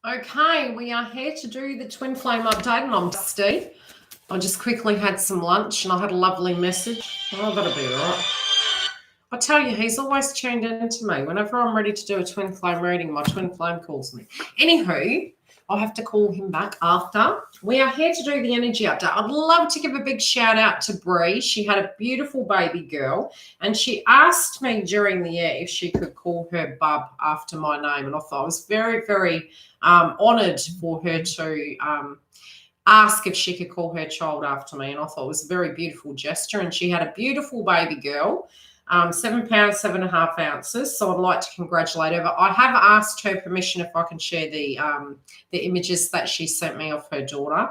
Okay, we are here to do the twin flame update, and I'm Steve. I just quickly had some lunch and I had a lovely message. Oh, that'll be all right. I tell you, he's always tuned in to me. Whenever I'm ready to do a twin flame reading, my twin flame calls me. Anywho, I'll have to call him back after. We are here to do the energy update. I'd love to give a big shout out to Bree. She had a beautiful baby girl, and she asked me during the year if she could call her bub after my name. And I thought I was very, very honoured for her to ask if she could call her child after me. And I thought it was a very beautiful gesture. And she had a beautiful baby girl. 7 pounds, 7.5 ounces. So I'd like to congratulate her. I have asked her permission if I can share the images that she sent me of her daughter.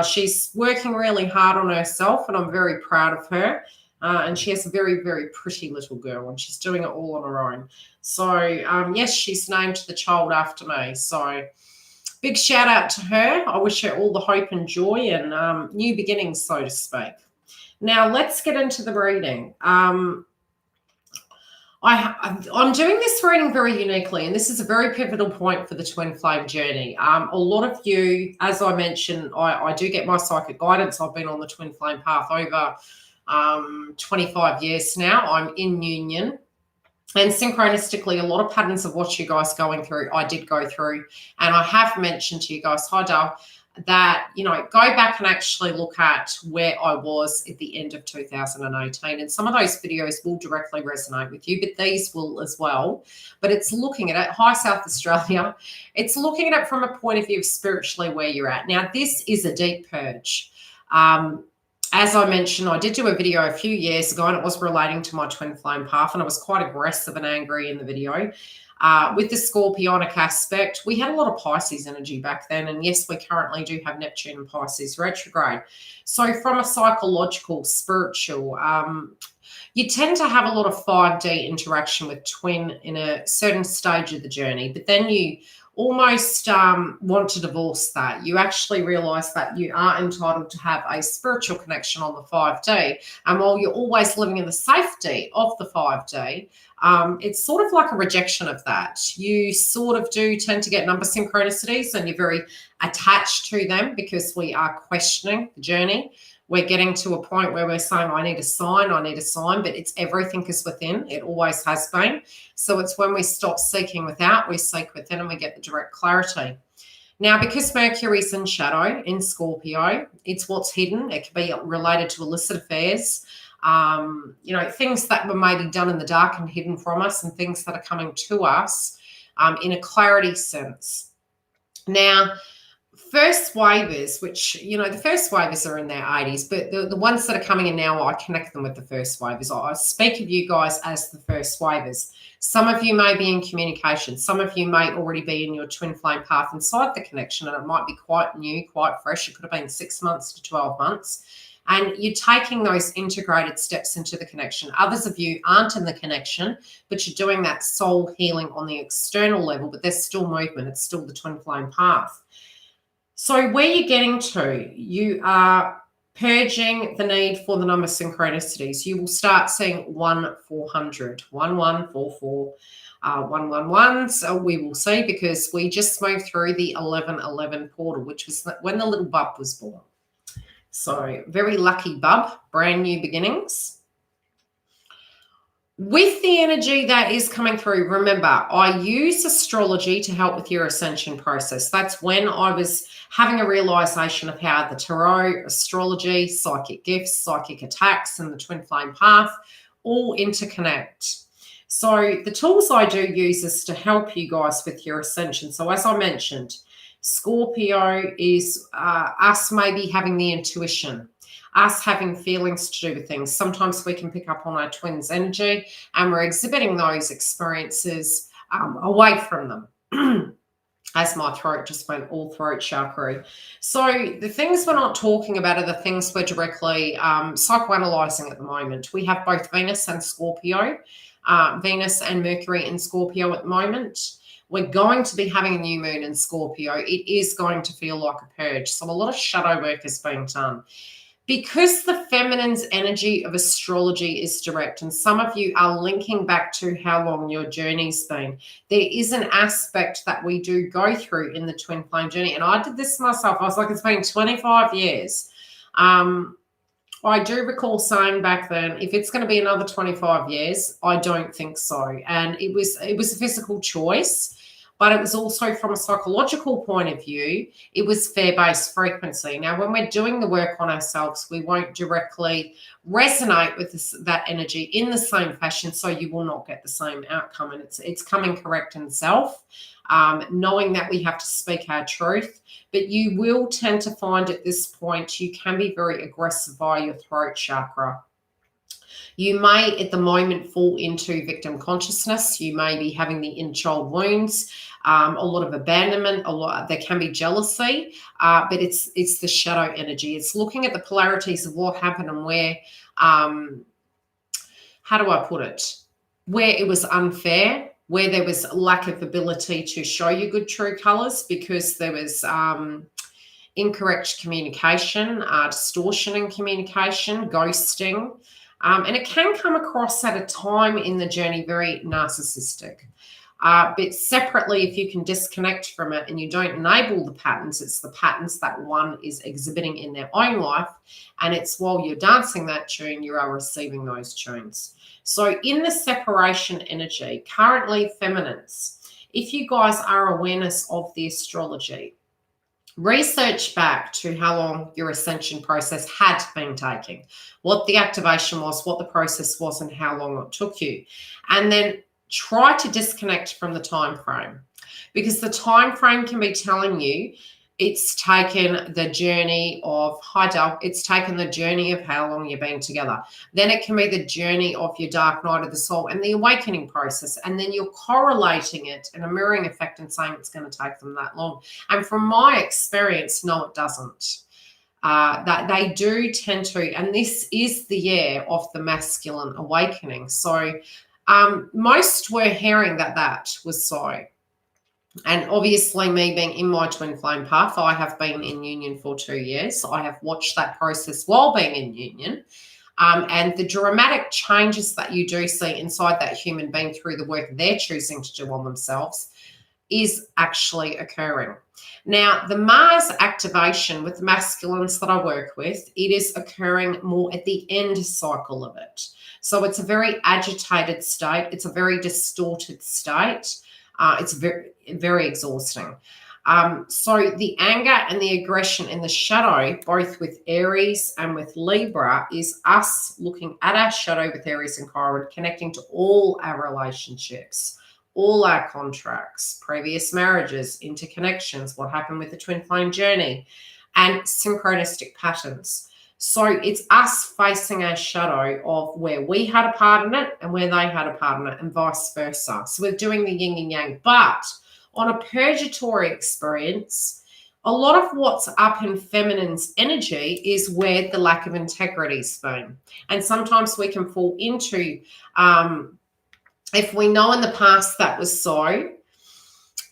She's working really hard on herself, and I'm very proud of her. And she has a very, very pretty little girl, and she's doing it all on her own. So, yes, she's named the child after me. So big shout out to her. I wish her all the hope and joy and new beginnings, so to speak. Now, let's get into the reading. I'm doing this reading very uniquely, and this is a very pivotal point for the twin flame journey. A lot of you, as I mentioned, I do get my psychic guidance. I've been on the twin flame path over 25 years now. I'm in union. And synchronistically, a lot of patterns of what you guys are going through, I did go through. And I have mentioned to you guys, hi Dale, that, go back and actually look at where I was at the end of 2018. And some of those videos will directly resonate with you, but these will as well. But it's looking at it, hi South Australia, it's looking at it from a point of view of spiritually where you're at. Now, this is a deep purge. As I mentioned, I did do a video a few years ago, and it was relating to my twin flame path, and I was quite aggressive and angry in the video. With the Scorpionic aspect, we had a lot of Pisces energy back then, and yes, we currently do have Neptune and Pisces retrograde. So from a psychological, spiritual, you tend to have a lot of 5D interaction with twin in a certain stage of the journey, but then you almost want to divorce that. You actually realize that you are entitled to have a spiritual connection on the 5D. And while you're always living in the safety of the 5D, it's sort of like a rejection of that. You sort of do tend to get number synchronicities, and you're very attached to them because we are questioning the journey. We're getting to a point where we're saying, I need a sign, but it's everything is within. It always has been. So it's when we stop seeking without, we seek within, and we get the direct clarity. Now, because Mercury's in shadow in Scorpio, it's what's hidden. It could be related to illicit affairs, things that were maybe done in the dark and hidden from us, and things that are coming to us in a clarity sense. Now, first wavers, which, the first wavers are in their 80s, but the ones that are coming in now, I connect them with the first wavers. I speak of you guys as the first wavers. Some of you may be in communication. Some of you may already be in your twin flame path inside the connection, and it might be quite new, quite fresh. It could have been 6 months to 12 months. And you're taking those integrated steps into the connection. Others of you aren't in the connection, but you're doing that soul healing on the external level, but there's still movement. It's still the twin flame path. So where you're getting to, you are purging the need for the number synchronicities. You will start seeing 1-400, 1144, 111. So we will see, because we just moved through the 1111 portal, which was when the little bub was born. So very lucky bub, brand new beginnings. With the energy that is coming through, remember, I use astrology to help with your ascension process. That's when I was having a realization of how the tarot, astrology, psychic gifts, psychic attacks, and the twin flame path all interconnect. So the tools I do use is to help you guys with your ascension. So as I mentioned, Scorpio is us maybe having the intuition, us having feelings to do with things. Sometimes we can pick up on our twins' energy, and we're exhibiting those experiences away from them. As my throat just went all throat chakra. So the things we're not talking about are the things we're directly psychoanalyzing at the moment. We have both Venus and Scorpio, Venus and Mercury in Scorpio at the moment. We're going to be having a new moon in Scorpio. It is going to feel like a purge. So a lot of shadow work is being done. Because the feminine's energy of astrology is direct, and some of you are linking back to how long your journey's been, there is an aspect that we do go through in the twin flame journey. And I did this myself. I was like, it's been 25 years. I do recall saying back then, if it's going to be another 25 years, I don't think so. And it was a physical choice, but it was also from a psychological point of view, it was fear-based frequency. Now, when we're doing the work on ourselves, we won't directly resonate with that energy in the same fashion, so you will not get the same outcome. And it's coming correct in self, knowing that we have to speak our truth. But you will tend to find at this point you can be very aggressive via your throat chakra. You may at the moment fall into victim consciousness. You may be having the in-child wounds, a lot of abandonment, there can be jealousy, but it's the shadow energy. It's looking at the polarities of what happened and where, how do I put it, where it was unfair, where there was lack of ability to show you good true colors because there was incorrect communication, distortion in communication, ghosting. And it can come across at a time in the journey very narcissistic. But separately, if you can disconnect from it and you don't enable the patterns, it's the patterns that one is exhibiting in their own life. And it's while you're dancing that tune, you are receiving those tunes. So in the separation energy, currently feminines, if you guys are awareness of the astrology, research back to how long your ascension process had been taking, what the activation was, what the process was, and how long it took you. And then try to disconnect from the time frame, because the time frame can be telling you it's taken the journey of, hi Del, it's taken the journey of how long you've been together. Then it can be the journey of your dark night of the soul and the awakening process. And then you're correlating it in a mirroring effect and saying it's going to take them that long. And from my experience, no, it doesn't. That they do tend to, and this is the year of the masculine awakening. So most were hearing that was so. And obviously me being in my twin flame path, I have been in union for 2 years. I have watched that process while being in union. And the dramatic changes that you do see inside that human being through the work they're choosing to do on themselves is actually occurring. Now, the Mars activation with the masculines that I work with, it is occurring more at the end cycle of it. So it's a very agitated state. It's a very distorted state. It's very, very exhausting. So the anger and the aggression in the shadow, both with Aries and with Libra, is us looking at our shadow with Aries and Chiron, connecting to all our relationships, all our contracts, previous marriages, interconnections, what happened with the twin flame journey, and synchronistic patterns. So it's us facing our shadow of where we had a part in it and where they had a part in it, and vice versa. So we're doing the yin and yang. But on a purgatory experience, a lot of what's up in feminine's energy is where the lack of integrity's been. And sometimes we can fall into, if we know in the past that was so,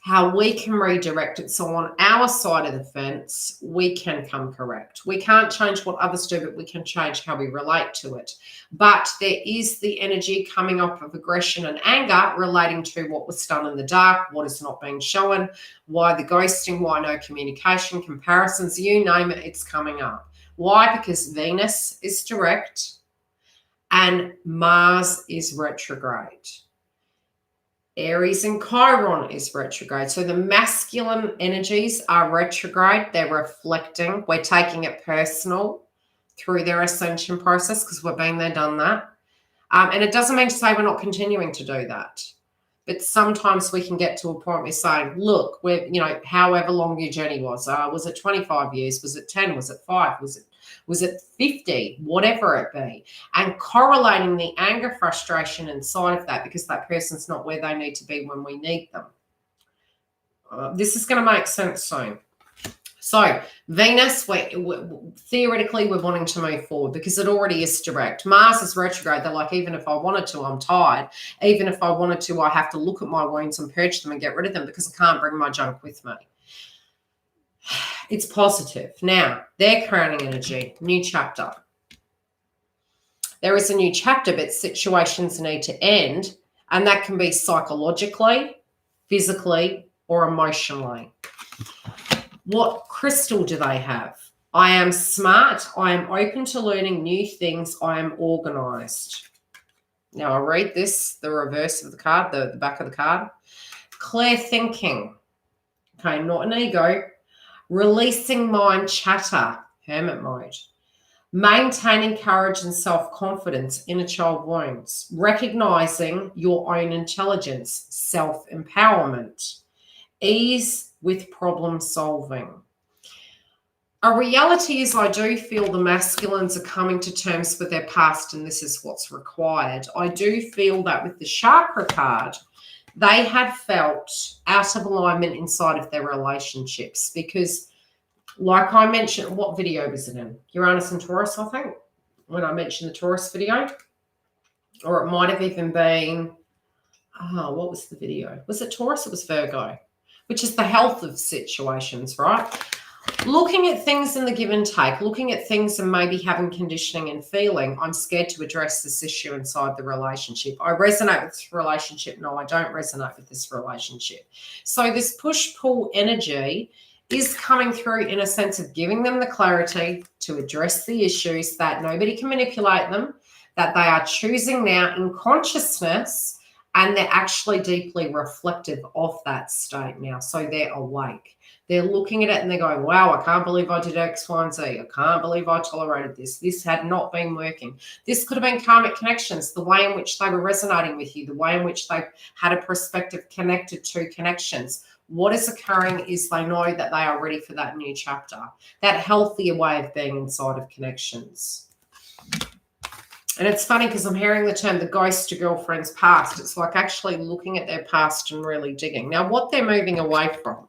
how we can redirect it. So on our side of the fence, we can come correct. We can't change what others do, but we can change how we relate to it. But there is the energy coming up of aggression and anger relating to what was done in the dark, what is not being shown, why the ghosting, why no communication, comparisons, you name it, it's coming up. Why? Because Venus is direct and Mars is retrograde. Aries and Chiron is retrograde. So the masculine energies are retrograde. They're reflecting. We're taking it personal through their ascension process because we've been there, done that. And it doesn't mean to say we're not continuing to do that. But sometimes we can get to a point where we're saying, look, we're, however long your journey was it 25 years? Was it 10? Was it 5? Was it 50? Whatever it be. And correlating the anger, frustration inside of that because that person's not where they need to be when we need them. This is going to make sense soon. So Venus, theoretically, we're wanting to move forward because it already is direct. Mars is retrograde. They're like, even if I wanted to, I'm tired. Even if I wanted to, I have to look at my wounds and purge them and get rid of them because I can't bring my junk with me. It's positive. Now, their crowning energy, new chapter. There is a new chapter, but situations need to end, and that can be psychologically, physically, or emotionally. What crystal do they have? I am smart. I am open to learning new things. I am organized. Now, I'll read this, the reverse of the card, the back of the card. Clear thinking. Okay, not an ego. Releasing mind chatter, hermit mode. Maintaining courage and self-confidence, inner child wounds. Recognizing your own intelligence, self-empowerment. Ease with problem solving. A reality is I do feel the masculines are coming to terms with their past, and this is what's required. I do feel that with the chakra card, they had felt out of alignment inside of their relationships because, like I mentioned, what video was it in? Uranus and Taurus, I think, when I mentioned the Taurus video. Or it might have even been, what was the video? Was it Taurus? It was Virgo, which is the health of situations, right? Looking at things in the give and take, looking at things and maybe having conditioning and feeling, I'm scared to address this issue inside the relationship. I resonate with this relationship. No, I don't resonate with this relationship. So this push-pull energy is coming through in a sense of giving them the clarity to address the issues, that nobody can manipulate them, that they are choosing now in consciousness, and they're actually deeply reflective of that state now. So they're awake. They're looking at it and they're going, wow, I can't believe I did X, Y, and Z. I can't believe I tolerated this. This had not been working. This could have been karmic connections, the way in which they were resonating with you, the way in which they had a perspective connected to connections. What is occurring is they know that they are ready for that new chapter, that healthier way of being inside of connections. And it's funny because I'm hearing the term the ghost to girlfriend's past. It's like actually looking at their past and really digging. Now, what they're moving away from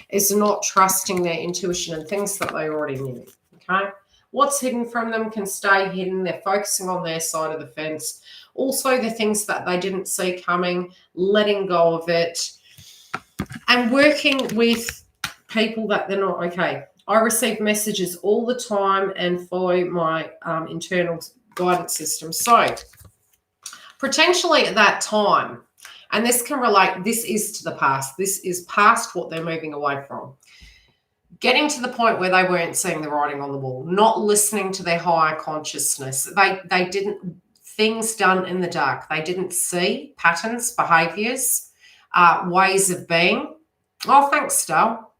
is not trusting their intuition and things that they already knew, okay? What's hidden from them can stay hidden. They're focusing on their side of the fence. Also, the things that they didn't see coming, letting go of it, and working with people that they're not, okay, I receive messages all the time and follow my internal guidance system. So potentially at that time, and this can relate, this is to the past. This is past what they're moving away from. Getting to the point where they weren't seeing the writing on the wall, not listening to their higher consciousness. They didn't, things done in the dark. They didn't see patterns, behaviors, ways of being. Oh, thanks, Stel.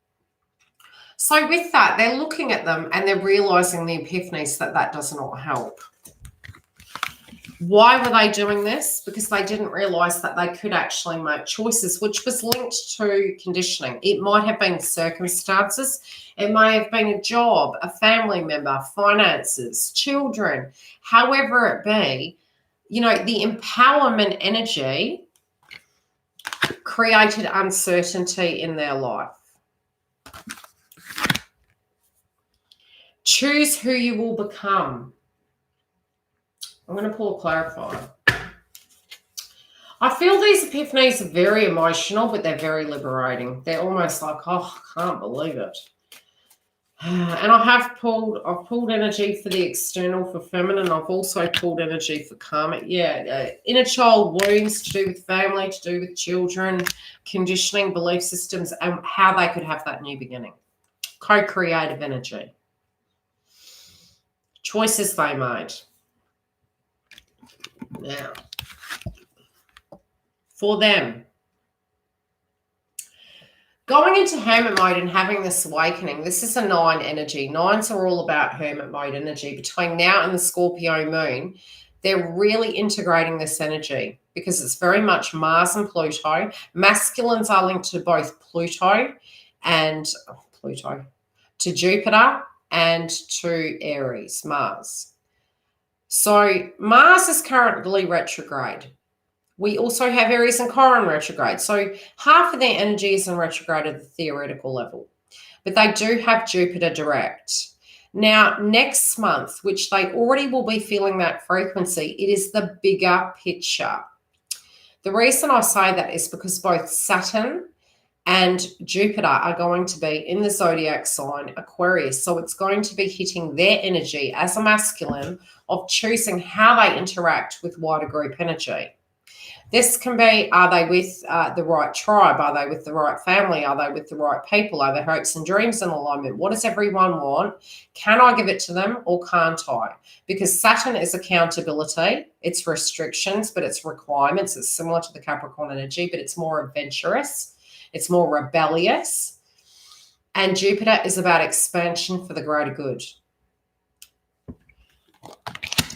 So with that, they're looking at them and they're realizing the epiphanies that does not help. Why were they doing this? Because they didn't realize that they could actually make choices, which was linked to conditioning. It might have been circumstances. It may have been a job, a family member, finances, children, however it be. You know, the empowerment energy created uncertainty in their life. Choose who you will become. I'm going to pull a clarifier. I feel these epiphanies are very emotional, but they're very liberating. They're almost like, oh, I can't believe it. And I've pulled energy for the external, for feminine. I've also pulled energy for karmic. Yeah, inner child wounds to do with family, to do with children, conditioning, belief systems, and how they could have that new beginning. Co-creative energy. Choices they made. Now, for them, going into hermit mode and having this awakening, this is a 9 energy. 9s are all about hermit mode energy. Between now and the Scorpio moon, they're really integrating this energy because it's very much Mars and Pluto. Masculines are linked to both Pluto, to Jupiter and to Aries, Mars. So Mars is currently retrograde. We also have Aries and Chiron retrograde. So half of their energy is in retrograde at the theoretical level. But they do have Jupiter direct. Now, next month, which they already will be feeling that frequency, it is the bigger picture. The reason I say that is because both Saturn and Jupiter are going to be in the zodiac sign Aquarius. So it's going to be hitting their energy as a masculine of choosing how they interact with wider group energy. This can be, are they with the right tribe? Are they with the right family? Are they with the right people? Are their hopes and dreams in alignment? What does everyone want? Can I give it to them or can't I? Because Saturn is accountability, it's restrictions, but it's requirements. It's similar to the Capricorn energy, but it's more adventurous. It's more rebellious. And Jupiter is about expansion for the greater good.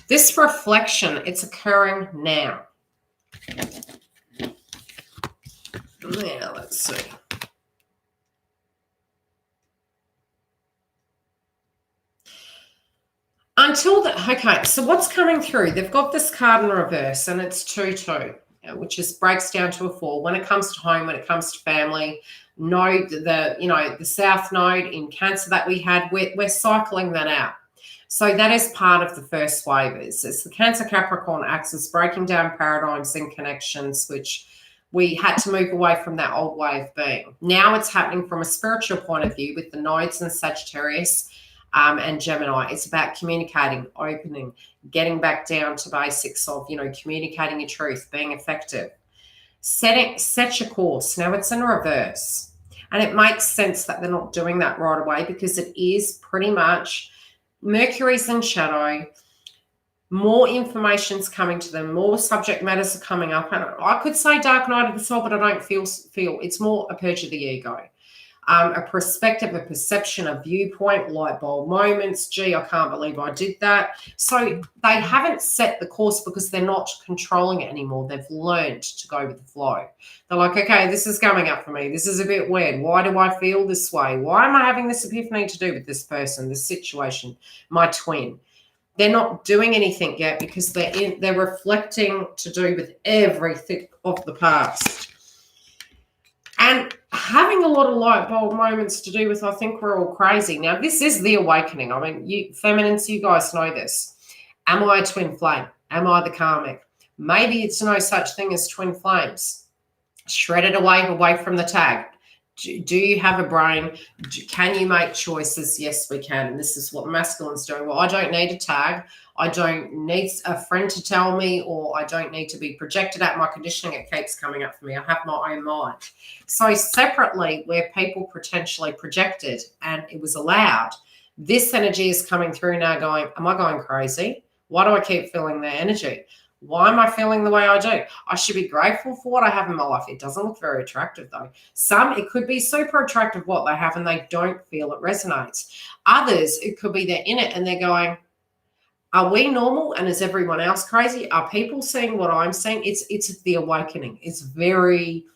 This reflection, it's occurring now. Now, let's see. Until the, okay, so what's coming through? They've got this card in reverse, and it's 2-2, which is breaks down to a 4. When it comes to home, when it comes to family, node, the South node in Cancer that we had, we're cycling that out. So that is part of the first wave. It's the Cancer Capricorn axis breaking down paradigms and connections, which we had to move away from that old wave being. Now it's happening from a spiritual point of view with the nodes in Sagittarius and Gemini. It's about communicating, opening, getting back down to basics of, communicating your truth, being effective. Set your course. Now it's in reverse. And it makes sense that they're not doing that right away because it is pretty much Mercury's in shadow, more information's coming to them, more subject matters are coming up. And I could say dark night of the soul, but I don't feel it's more a purge of the ego. A perspective, a perception, a viewpoint, light bulb moments. Gee, I can't believe I did that. So they haven't set the course because they're not controlling it anymore. They've learned to go with the flow. They're like, okay, this is coming up for me. This is a bit weird. Why do I feel this way? Why am I having this epiphany to do with this person, this situation, my twin? They're not doing anything yet because they're reflecting to do with everything of the past. And having a lot of light bulb moments to do with, I think we're all crazy. Now, this is the awakening. I mean, you feminines, you guys know this. Am I a twin flame? Am I the karmic? Maybe it's no such thing as twin flames. Shred it away from the tag. Do you have a brain? Can you make choices? Yes, we can. And this is what masculine's doing. Well, I don't need a tag. I don't need a friend to tell me, or I don't need to be projected at my conditioning. It keeps coming up for me. I have my own mind. So separately, where people potentially projected and it was allowed, this energy is coming through now going, am I going crazy? Why do I keep feeling their energy? Why am I feeling the way I do? I should be grateful for what I have in my life. It doesn't look very attractive, though. Some, it could be super attractive what they have and they don't feel it resonates. Others, it could be they're in it and they're going, are we normal and is everyone else crazy? Are people seeing what I'm seeing? It's the awakening. It's very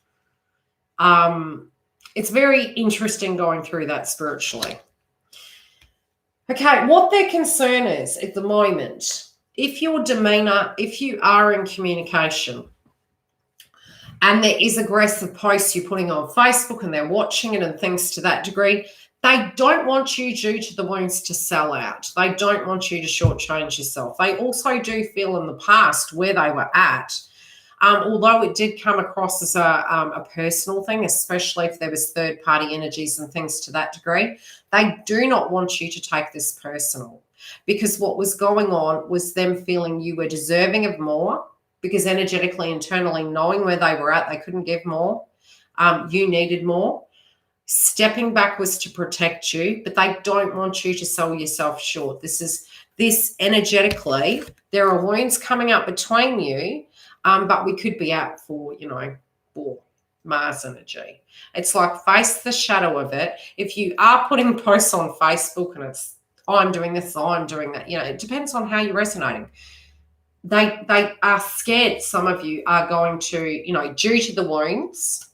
interesting going through that spiritually. Okay, what their concern is at the moment, if your demeanor, if you are in communication and there is aggressive posts you're putting on Facebook and they're watching it and things to that degree, they don't want you, due to the wounds, to sell out. They don't want you to shortchange yourself. They also do feel in the past where they were at, although it did come across as a personal thing, especially if there was third-party energies and things to that degree, they do not want you to take this personal. Because what was going on was them feeling you were deserving of more, because energetically, internally, knowing where they were at, they couldn't give more. You needed more. Stepping back was to protect you, but they don't want you to sell yourself short. This energetically, there are wounds coming up between you, but we could be out for Mars energy. It's like face the shadow of it. If you are putting posts on Facebook and it's, I'm doing this, I'm doing that, it depends on how you're resonating. They are scared. Some of you are going to, due to the wounds,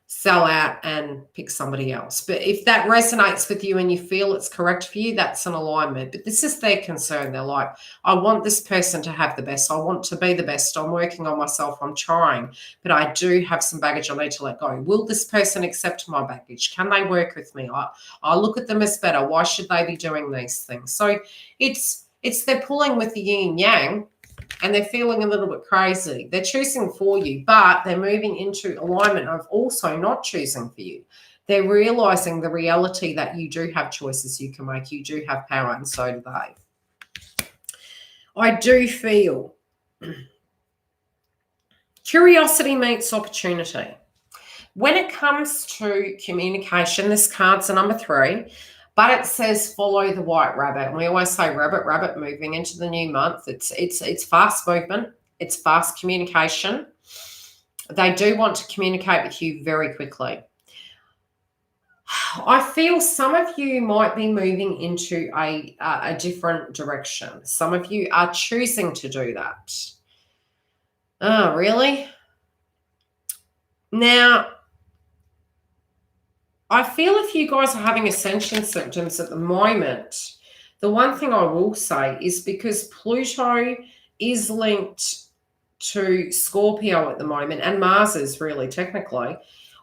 sell out and pick somebody else. But if that resonates with you and you feel it's correct for you, that's an alignment. But this is their concern. They're like, I want this person to have the best. I want to be the best. I'm working on myself. I'm trying. But I do have some baggage I need to let go. Will this person accept my baggage? Can they work with me? I look at them as better. Why should they be doing these things? So it's they're pulling with the yin and yang. and they're feeling a little bit crazy. They're choosing for you, but they're moving into alignment of also not choosing for you. They're realizing the reality that you do have choices you can make. You do have power, and so do they. I do feel curiosity meets opportunity. When it comes to communication, this card's a number 3, but it says follow the white rabbit. And we always say rabbit, rabbit, moving into the new month. It's fast movement. It's fast communication. They do want to communicate with you very quickly. I feel some of you might be moving into a different direction. Some of you are choosing to do that. Oh, really? Now, I feel if you guys are having ascension symptoms at the moment, the one thing I will say is because Pluto is linked to Scorpio at the moment, and Mars is really technically,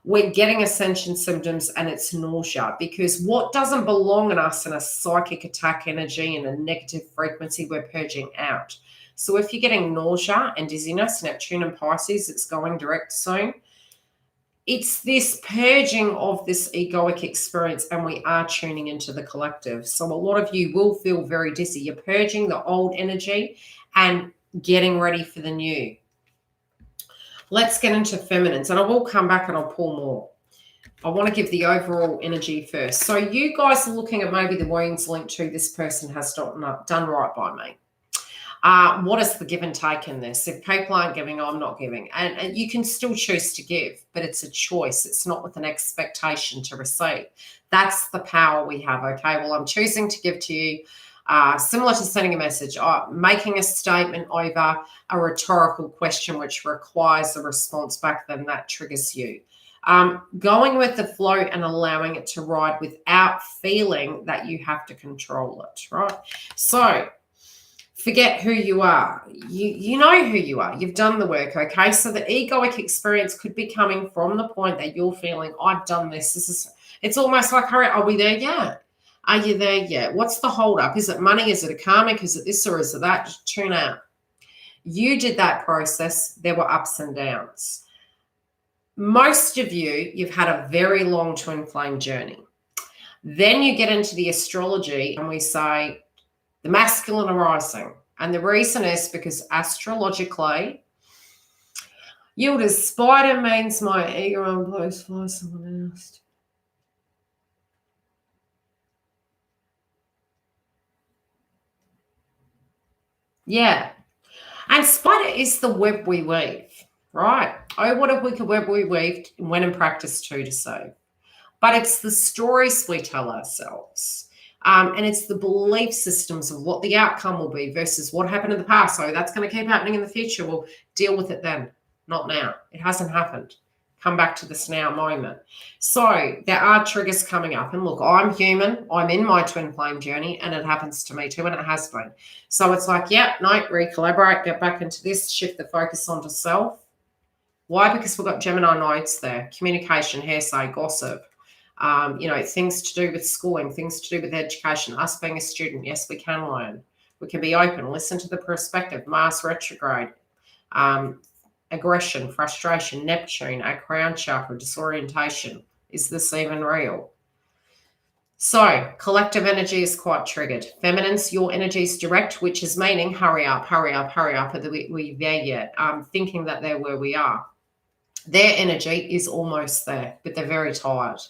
we're getting ascension symptoms and it's nausea, because what doesn't belong in us in a psychic attack energy and a negative frequency, we're purging out. So if you're getting nausea and dizziness, Neptune and Pisces, it's going direct soon. It's this purging of this egoic experience, and we are tuning into the collective. So a lot of you will feel very dizzy. You're purging the old energy and getting ready for the new. Let's get into feminines, and I will come back and I'll pull more. I want to give the overall energy first. So you guys are looking at maybe the wounds linked to this person has done right by me. What is the give and take in this? If people aren't giving, I'm not giving. And you can still choose to give, but it's a choice. It's not with an expectation to receive. That's the power we have, okay? Well, I'm choosing to give to you, similar to sending a message, making a statement over a rhetorical question which requires a response back, then that triggers you. Going with the flow and allowing it to ride without feeling that you have to control it, right? So forget who you are. You know who you are. You've done the work, okay? So the egoic experience could be coming from the point that you're feeling, I've done this. It's almost like, all right, are we there yet? Are you there yet? What's the hold up? Is it money? Is it a karmic? Is it this or is it that? Just tune out. You did that process. There were ups and downs. Most of you, you've had a very long twin flame journey. Then you get into the astrology and we say, the masculine arising. And the reason is because astrologically, Yildiz, spider means my ego employs for someone else. Yeah. And spider is the web we weave, right? Oh, what a wicked web we weaved when in practice too to save. But it's the stories we tell ourselves. And it's the belief systems of what the outcome will be versus what happened in the past. So that's going to keep happening in the future. We'll deal with it then, not now. It hasn't happened. Come back to this now moment. So there are triggers coming up. And look, I'm human. I'm in my twin flame journey, and it happens to me too, and it has been. So it's like, yeah, no, recollaborate, get back into this, shift the focus onto self. Why? Because we've got Gemini nodes there. Communication, hearsay, gossip. Things to do with schooling, things to do with education, us being a student. Yes, we can learn. We can be open, listen to the perspective. Mars retrograde, aggression, frustration, Neptune, our crown chakra, disorientation. Is this even real? So collective energy is quite triggered. Feminines, your energy is direct, which is meaning hurry up, hurry up, hurry up. Are we there yet? Thinking that they're where we are. Their energy is almost there, but they're very tired.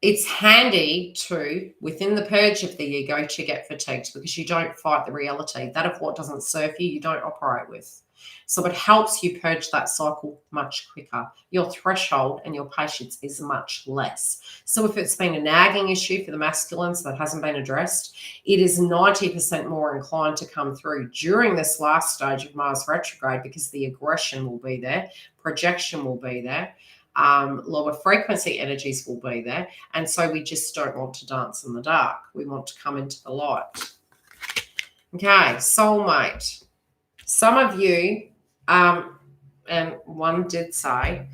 It's handy to, within the purge of the ego, to get fatigued because you don't fight the reality. That of what doesn't serve you, you don't operate with. So it helps you purge that cycle much quicker. Your threshold and your patience is much less. So if it's been a nagging issue for the masculines that hasn't been addressed, it is 90% more inclined to come through during this last stage of Mars retrograde because the aggression will be there, projection will be there, lower frequency energies will be there. And so we just don't want to dance in the dark. We want to come into the light. Okay, soulmate. Some of you, and one did say,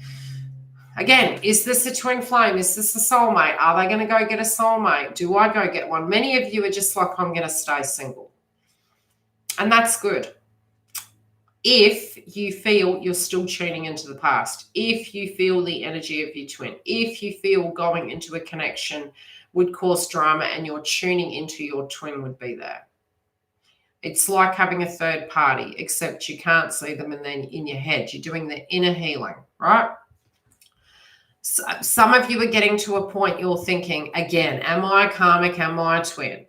again, is this a twin flame? Is this a soulmate? Are they going to go get a soulmate? Do I go get one? Many of you are just like, I'm going to stay single. And that's good. If you feel you're still tuning into the past, if you feel the energy of your twin, if you feel going into a connection would cause drama and you're tuning into your twin would be there. It's like having a third party, except you can't see them and then in your head. You're doing the inner healing, right? So some of you are getting to a point you're thinking, again, am I a karmic? Am I a twin?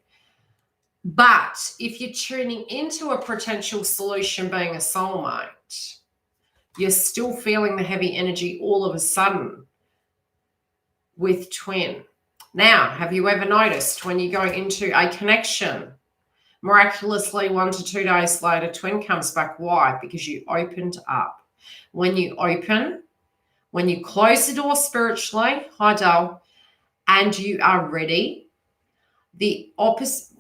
But if you're tuning into a potential solution being a soulmate, you're still feeling the heavy energy all of a sudden with twin. Now, have you ever noticed when you go into a connection, miraculously 1 to 2 days later, twin comes back? Why? Because you opened up. When you open, when you close the door spiritually, hi Dal, and you are ready, the opposite,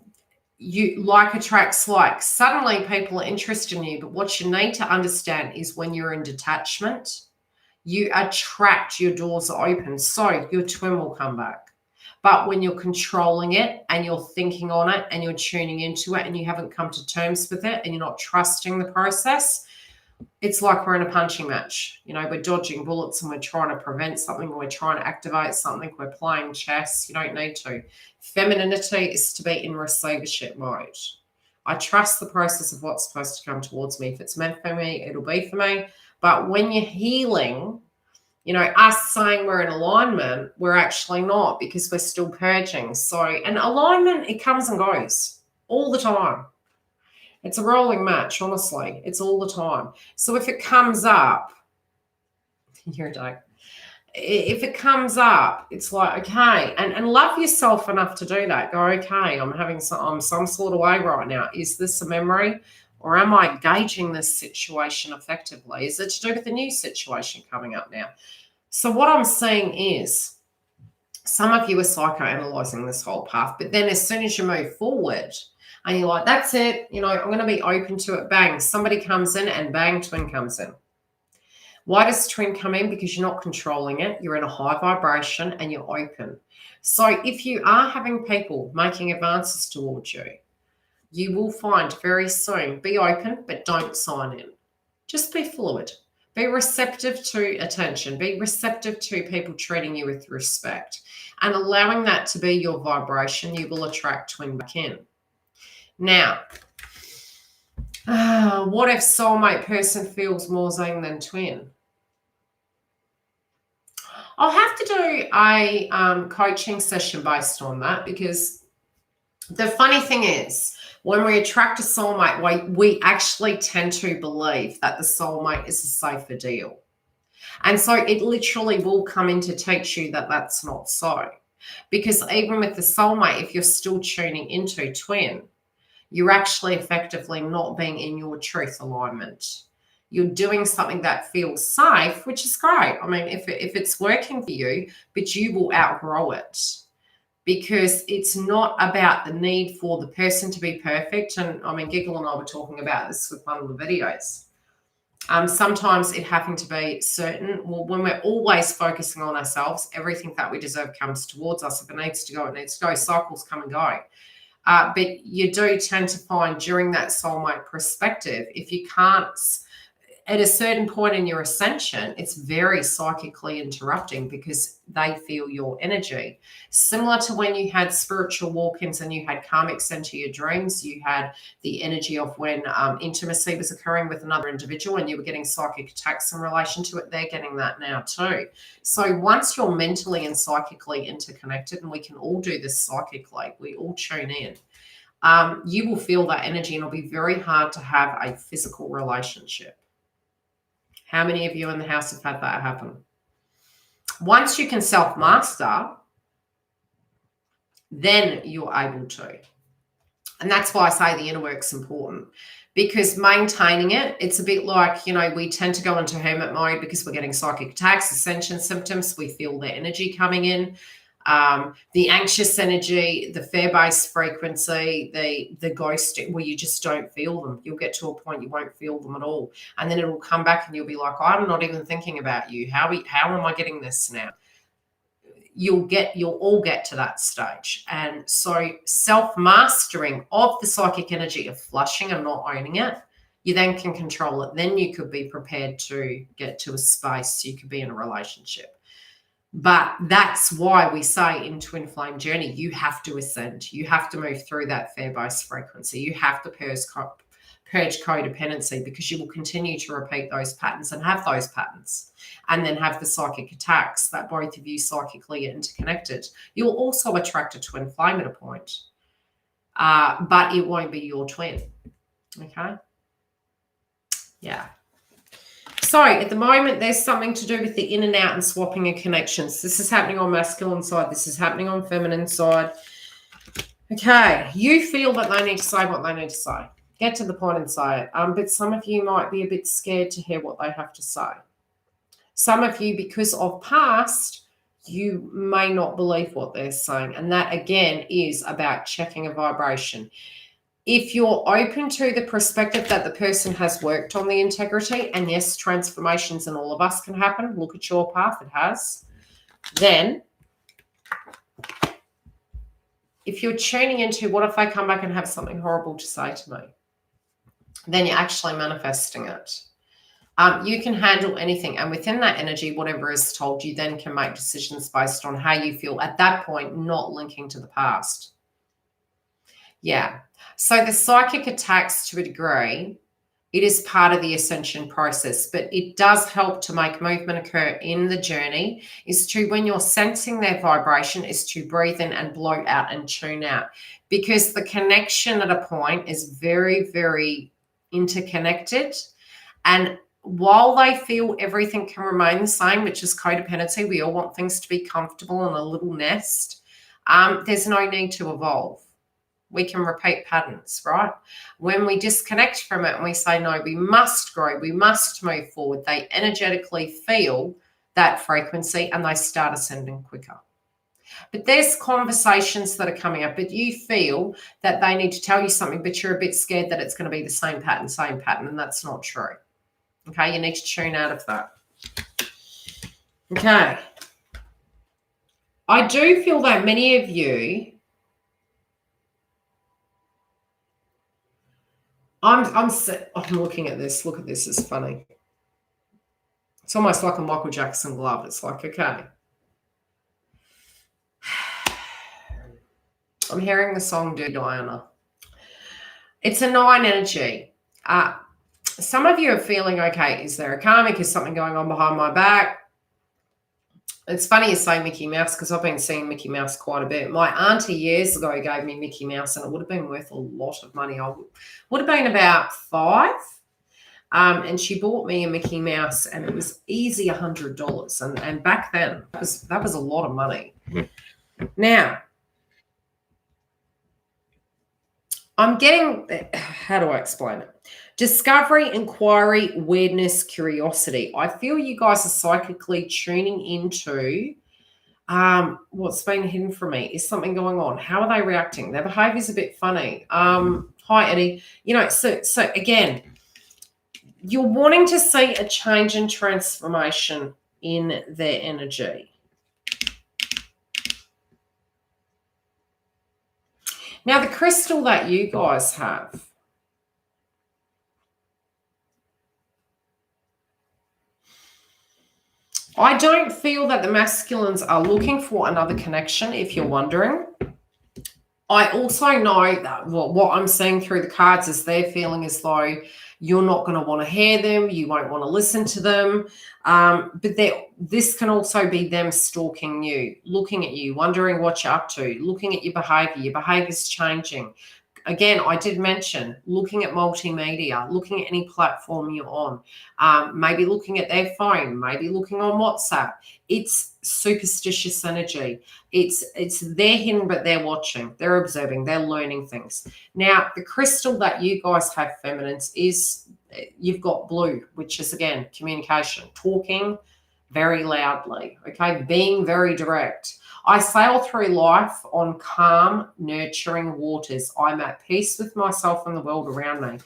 you like attracts like. Suddenly people are interested in you, but what you need to understand is when you're in detachment, you attract, your doors are open, so your twin will come back. But when you're controlling it and you're thinking on it and you're tuning into it and you haven't come to terms with it and you're not trusting the process, it's like we're in a punching match. You know, we're dodging bullets and we're trying to prevent something, we're trying to activate something, we're playing chess. You don't need to. Femininity is to be in receivership mode. I trust the process of what's supposed to come towards me. If it's meant for me, it'll be for me. But when you're healing, you know, us saying we're in alignment, we're actually not, because we're still purging. So, and alignment, it comes and goes all the time. It's a rolling match, honestly. It's all the time. So if it comes up, you're a dope. If it comes up, it's like, okay, and love yourself enough to do that. Go, okay, I'm some sort of way right now. Is this a memory, or am I gauging this situation effectively? Is it to do with the new situation coming up now? So what I'm saying is, some of you are psychoanalyzing this whole path, but then as soon as you move forward and you're like, that's it, you know, I'm going to be open to it, bang, somebody comes in and bang, twin comes in. Why does twin come in? Because you're not controlling it. You're in a high vibration and you're open. So if you are having people making advances towards you, you will find very soon, be open, but don't sign in. Just be fluid. Be receptive to attention. Be receptive to people treating you with respect. And allowing that to be your vibration, you will attract twin back in. Now, what if soulmate person feels more Zane than twin? I'll have to do a coaching session based on that, because the funny thing is, when we attract a soulmate, we actually tend to believe that the soulmate is a safer deal. And so it literally will come in to teach you that that's not so. Because even with the soulmate, if you're still tuning into twin, you're actually effectively not being in your truth alignment. You're doing something that feels safe, which is great. I mean, if it's working for you, but you will outgrow it, because it's not about the need for the person to be perfect. And I mean, Giggle and I were talking about this with one of the videos. Sometimes it having to be certain. Well, when we're always focusing on ourselves, everything that we deserve comes towards us. If it needs to go, it needs to go. Cycles come and go. But you do tend to find during that soulmate perspective, if you can't, at a certain point in your ascension, it's very psychically interrupting because they feel your energy. Similar to when you had spiritual walk-ins and you had karmics enter your dreams, you had the energy of when intimacy was occurring with another individual and you were getting psychic attacks in relation to it. They're getting that now too. So once you're mentally and psychically interconnected, and we can all do this psychically, we all tune in, you will feel that energy, and it'll be very hard to have a physical relationship. How many of you in the house have had that happen? Once you can self-master, then you're able to. And that's why I say the inner work's important, because maintaining it, it's a bit like, you know, we tend to go into hermit mode because we're getting psychic attacks, ascension symptoms. We feel their energy coming in. The anxious energy, the fear-based frequency, the ghost, where you just don't feel them. You'll get to a point you won't feel them at all. And then it'll come back and you'll be like, I'm not even thinking about you. How am I getting this now? You'll all get to that stage. And so self-mastering of the psychic energy of flushing and not owning it You then can control it. Then you could be prepared to get to a space. You could be in a relationship. But that's why we say in twin flame journey, you have to ascend. You have to move through that fair base frequency. You have to purge codependency, because you will continue to repeat those patterns and have those patterns, and then have the psychic attacks that both of you psychically are interconnected. You'll also attract a twin flame at a point, but it won't be your twin. Okay? Yeah. So at the moment, there's something to do with the in and out and swapping of connections. This is happening on masculine side. This is happening on feminine side. Okay. You feel that they need to say what they need to say. Get to the point and say it. But some of you might be a bit scared to hear what they have to say. Some of you, because of past, you may not believe what they're saying. And that, again, is about checking a vibration. If you're open to the perspective that the person has worked on the integrity, and yes, transformations in all of us can happen. Look at your path, it has. Then, if you're tuning into what if they come back and have something horrible to say to me, then you're actually manifesting it. You can handle anything. And within that energy, whatever is told, you then can make decisions based on how you feel at that point, not linking to the past. Yeah. So the psychic attacks, to a degree, it is part of the ascension process, but it does help to make movement occur in the journey, is to, when you're sensing their vibration, is to breathe in and blow out and tune out, because the connection at a point is very, very interconnected. And while they feel everything can remain the same, which is codependency, we all want things to be comfortable in a little nest, there's no need to evolve. We can repeat patterns, right? When we disconnect from it and we say, no, we must grow, we must move forward, they energetically feel that frequency and they start ascending quicker. But there's conversations that are coming up, but you feel that they need to tell you something, but you're a bit scared that it's going to be the same pattern, and that's not true. Okay, you need to tune out of that. Okay. I do feel that many of you, I'm looking at this. Look at this. It's funny. It's almost like a Michael Jackson glove. It's like, okay. I'm hearing the song Dirty Diana. It's a 9 energy. Some of you are feeling, okay, is there a karmic? Is something going on behind my back? It's funny you say Mickey Mouse, because I've been seeing Mickey Mouse quite a bit. My auntie years ago gave me Mickey Mouse, and it would have been worth a lot of money. I would have been about 5. And she bought me a Mickey Mouse, and it was easy $100. And back then, that was a lot of money. Now, I'm getting, how do I explain it? Discovery, inquiry, weirdness, curiosity. I feel you guys are psychically tuning into what's been hidden from me. Is something going on? How are they reacting? Their behavior's a bit funny. Hi, Eddie. You know, so again, you're wanting to see a change and transformation in their energy. Now, the crystal that you guys have, I don't feel that the masculines are looking for another connection, if you're wondering. I also know that what I'm seeing through the cards is they're feeling as though you're not going to want to hear them, you won't want to listen to them. But this can also be them stalking you, looking at you, wondering what you're up to, looking at your behavior's changing. Again, I did mention looking at multimedia, looking at any platform you're on, maybe looking at their phone, maybe looking on WhatsApp. It's superstitious energy. They're hidden, but they're watching, they're observing, they're learning things. Now, the crystal that you guys have, feminines, is you've got blue, which is, again, communication, talking very loudly, okay, being very direct. I sail through life on calm, nurturing waters. I'm at peace with myself and the world around me.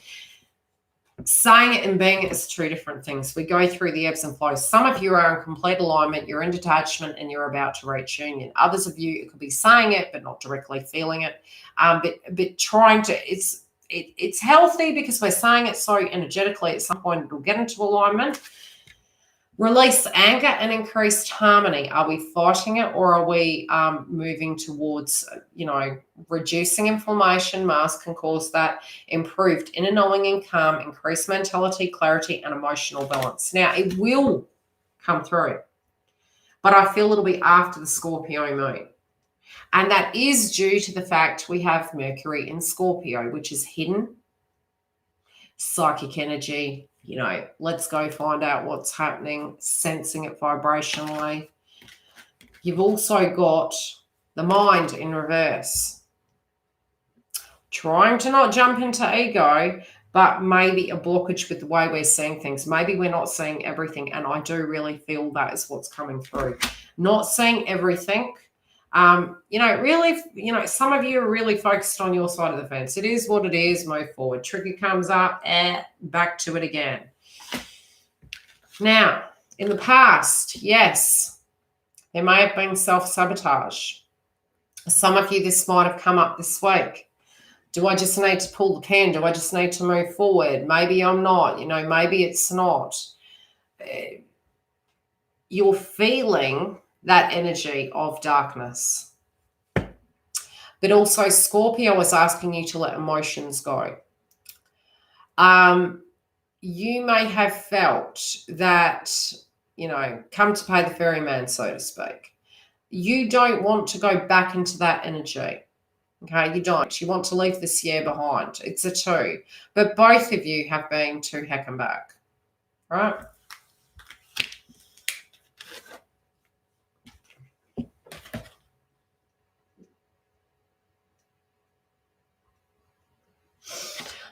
Saying it and being it is 2 different things. We go through the ebbs and flows. Some of you are in complete alignment, you're in detachment, and you're about to reach union. Others of you, it could be saying it, but not directly feeling it. But trying to, it's healthy because we're saying it so energetically. At some point, it'll get into alignment. Release anger and increased harmony. Are we fighting it, or are we moving towards, reducing inflammation? Mars can cause that. Improved inner knowing and calm, increased mentality, clarity, and emotional balance. Now, it will come through, but I feel it'll be after the Scorpio moon. And that is due to the fact we have Mercury in Scorpio, which is hidden, psychic energy. Let's go find out what's happening, sensing it vibrationally. You've also got the mind in reverse, trying to not jump into ego, but maybe a blockage with the way we're seeing things. Maybe we're not seeing everything, and I do really feel that is what's coming through. Not seeing everything. Really, some of you are really focused on your side of the fence. It is what it is. Move forward. Trigger comes up, back to it again. Now, in the past, yes, there may have been self-sabotage. Some of you, this might have come up this week. Do I just need to pull the pin? Do I just need to move forward? Maybe I'm not. Maybe it's not. You're feeling that energy of darkness. But also Scorpio is asking you to let emotions go. You may have felt that, come to pay the ferryman, so to speak. You don't want to go back into that energy. Okay, you don't. You want to leave this year behind. It's a 2. But both of you have been to heck and back. Right?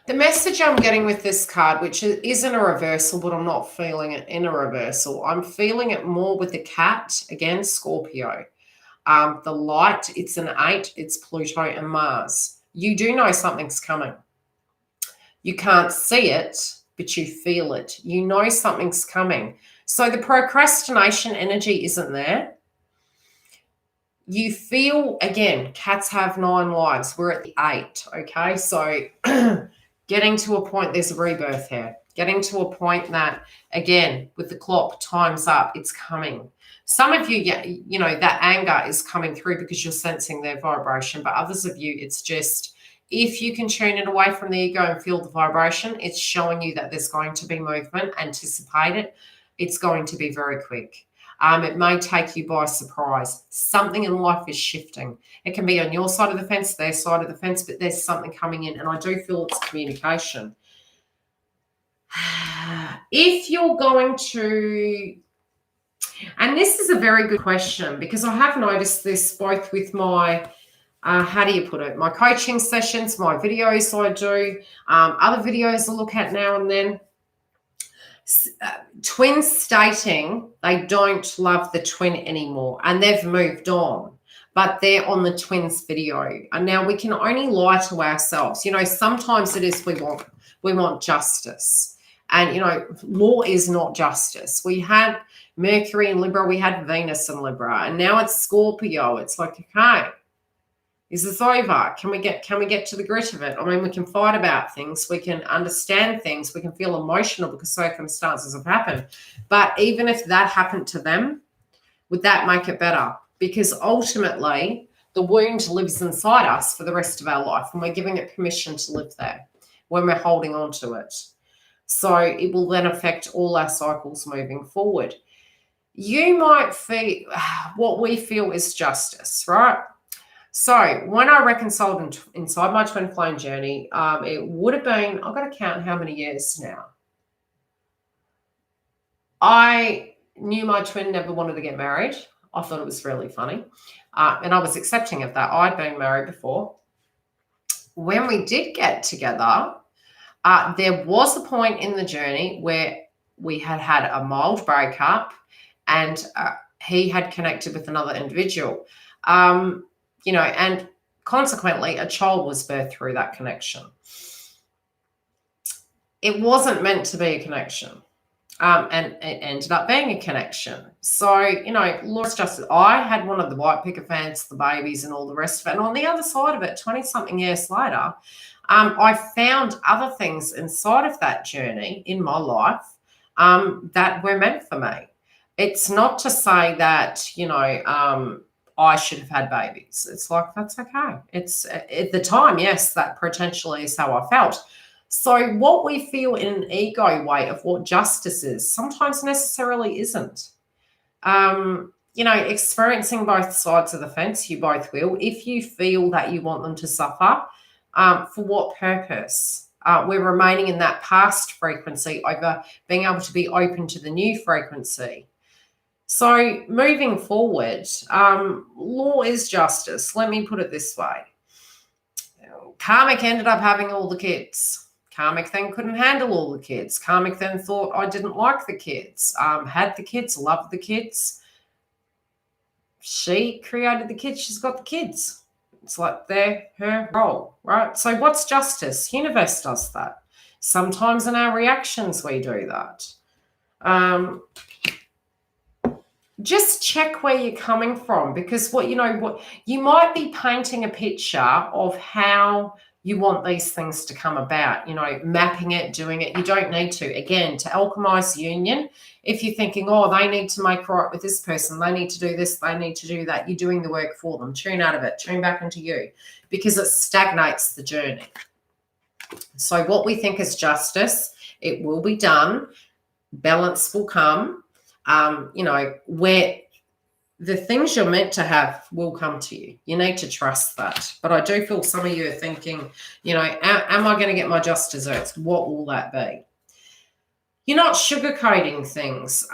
The message I'm getting with this card, which isn't a reversal, but I'm not feeling it in a reversal. I'm feeling it more with the cat, again, Scorpio. The light, it's an 8, it's Pluto and Mars. You do know something's coming. You can't see it, but you feel it. You know something's coming. So the procrastination energy isn't there. You feel, again, cats have 9 lives. We're at the 8, okay? So getting to a point, there's a rebirth here. Getting to a point that, again, with the clock, time's up, it's coming. Some of you, that anger is coming through because you're sensing their vibration, but others of you, it's just, if you can tune it away from the ego and feel the vibration, it's showing you that there's going to be movement. Anticipate it. It's going to be very quick. It may take you by surprise. Something in life is shifting. It can be on your side of the fence, their side of the fence, but there's something coming in, and I do feel it's communication. If you're going to, and this is a very good question, because I have noticed this both with my, how do you put it, my coaching sessions, my videos I do, other videos I look at now and then. Twins stating they don't love the twin anymore and they've moved on, but they're on the twins video. And now we can only lie to ourselves. Sometimes it is we want justice. And, law is not justice. We had Mercury in Libra, we had Venus in Libra, and now it's Scorpio. It's like, okay, is this over? Can we get to the grit of it? I mean, we can fight about things. We can understand things. We can feel emotional because circumstances have happened. But even if that happened to them, would that make it better? Because ultimately, the wound lives inside us for the rest of our life, and we're giving it permission to live there when we're holding on to it. So it will then affect all our cycles moving forward. You might feel what we feel is justice, right? So when I reconciled inside my twin flame journey, it would have been, I've got to count how many years now. I knew my twin never wanted to get married. I thought it was really funny. And I was accepting of that. I'd been married before. When we did get together, there was a point in the journey where we had a mild breakup, and he had connected with another individual. And consequently, a child was birthed through that connection. It wasn't meant to be a connection, and it ended up being a connection. So, Lord's justice. I had one of the white picket fence, the babies, and all the rest of it. And on the other side of it, 20-something years later, I found other things inside of that journey in my life that were meant for me. It's not to say that, I should have had babies. It's like, that's okay. It's at the time, yes, that potentially is how I felt. So what we feel in an ego way of what justice is sometimes necessarily isn't. Experiencing both sides of the fence, you both will. If you feel that you want them to suffer, for what purpose? We're remaining in that past frequency over being able to be open to the new frequency. So moving forward, law is justice. Let me put it this way. Karmic ended up having all the kids. Karmic then couldn't handle all the kids. Karmic then thought I didn't like the kids, had the kids, loved the kids. She created the kids. She's got the kids. It's like they're her role, right? So what's justice? Universe does that. Sometimes in our reactions we do that. Just check where you're coming from, because what you might be painting a picture of how you want these things to come about, mapping it, doing it. You don't need to. Again, to alchemize union, if you're thinking, oh, they need to make right with this person, they need to do this, they need to do that, you're doing the work for them. Tune out of it, tune back into you, because it stagnates the journey. So what we think is justice, it will be done. Balance will come. Where the things you're meant to have will come to you. You need to trust that. But I do feel some of you are thinking, am I going to get my just desserts? What will that be? You're not sugarcoating things.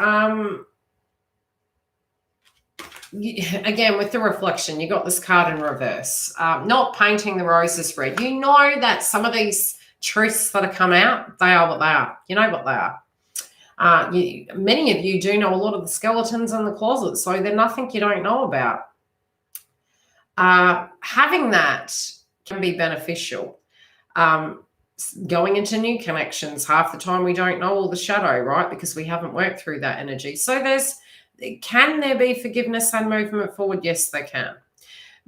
Again, with the reflection, you got this card in reverse. Not painting the roses red. You know that some of these truths that have come out, they are what they are. You know what they are. Many of you do know a lot of the skeletons in the closet, so they're nothing you don't know about. Having that can be beneficial. Going into new connections, half the time we don't know all the shadow, right? Because we haven't worked through that energy. So can there be forgiveness and movement forward? Yes, there can.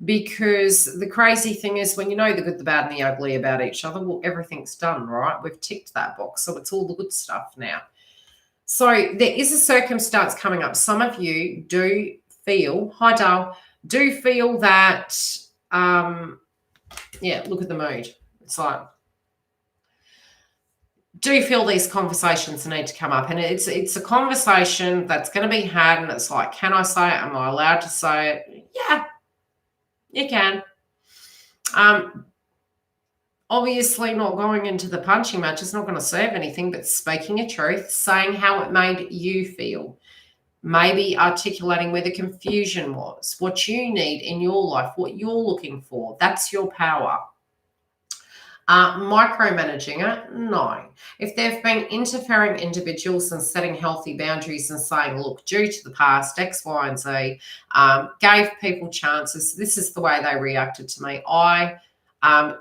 Because the crazy thing is, when you know the good, the bad, and the ugly about each other, well, everything's done, right? We've ticked that box, so it's all the good stuff now. So there is a circumstance coming up. Some of you do feel, hi Dale, do feel that, look at the mood. It's like, do feel these conversations need to come up. And it's a conversation that's going to be had, and it's like, can I say it? Am I allowed to say it? Yeah, you can. Obviously not going into the punching match is not going to serve anything, but speaking a truth, saying how it made you feel, maybe articulating where the confusion was, what you need in your life, what you're looking for. That's your power. Micromanaging it? No. If there have been interfering individuals and setting healthy boundaries and saying, look, due to the past, X, Y, and Z, gave people chances, this is the way they reacted to me, I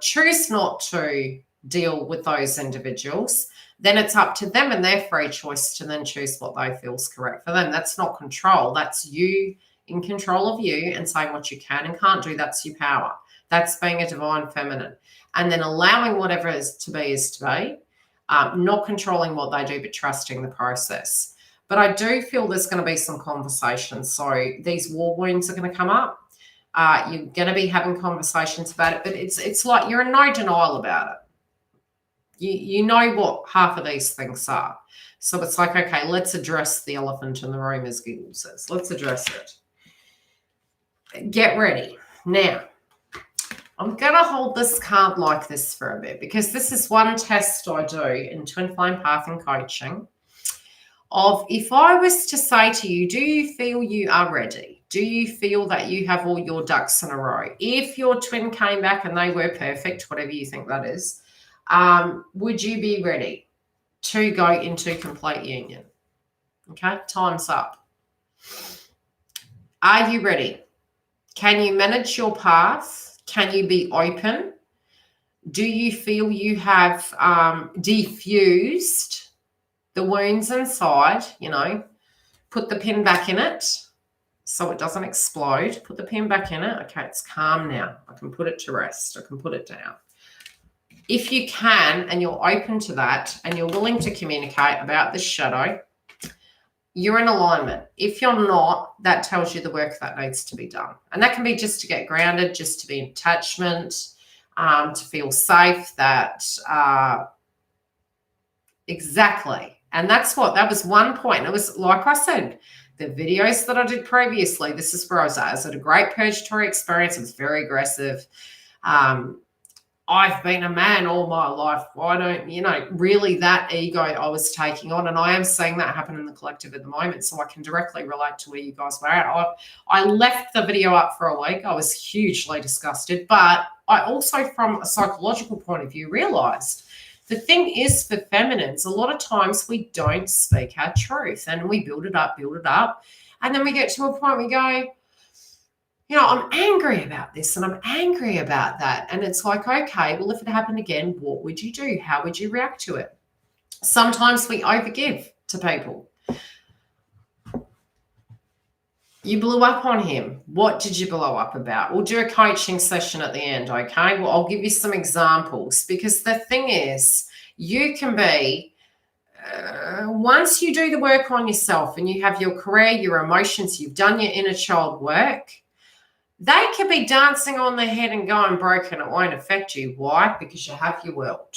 choose not to deal with those individuals, then it's up to them and their free choice to then choose what they feel is correct for them. That's not control. That's you in control of you and saying what you can and can't do. That's your power. That's being a divine feminine. And then allowing whatever is to be, not controlling what they do, but trusting the process. But I do feel there's going to be some conversations. So these war wounds are going to come up. You're going to be having conversations about it, but it's like you're in no denial about it. You know what half of these things are. So it's like, okay, let's address the elephant in the room, as Google says. Let's address it. Get ready. Now, I'm going to hold this card like this for a bit, because this is one test I do in Twin Flame Path and coaching of, if I was to say to you, do you feel you are ready? Do you feel that you have all your ducks in a row? If your twin came back and they were perfect, whatever you think that is, would you be ready to go into complete union? Okay, time's up. Are you ready? Can you manage your path? Can you be open? Do you feel you have diffused the wounds inside? Put the pin back in it so it doesn't explode. Put the pin back in it. Okay, it's calm now. I can put it to rest. I can put it down. if you can and you're open to that and you're willing to communicate about this shadow, you're in alignment. If you're not, that tells you the work that needs to be done. And that can be just to get grounded, just to be in attachment, to feel safe, that exactly. And that was one point. It was, like I said, the videos that I did previously, this is where I was at. I was at a great purgatory experience. It was very aggressive. I've been a man all my life. Why don't, really that ego I was taking on. And I am seeing that happen in the collective at the moment. So I can directly relate to where you guys were at. I left the video up for a week. I was hugely disgusted. But I also, from a psychological point of view, realized the thing is, for feminines, a lot of times we don't speak our truth and we build it up. And then we get to a point we go, I'm angry about this and I'm angry about that. And it's like, okay, well, if it happened again, what would you do? How would you react to it? Sometimes we overgive to people. You blew up on him. What did you blow up about? We'll do a coaching session at the end, okay? Well, I'll give you some examples, because the thing is, you can be, once you do the work on yourself and you have your career, your emotions, you've done your inner child work, they could be dancing on their head and going broke and it won't affect you. Why? Because you have your world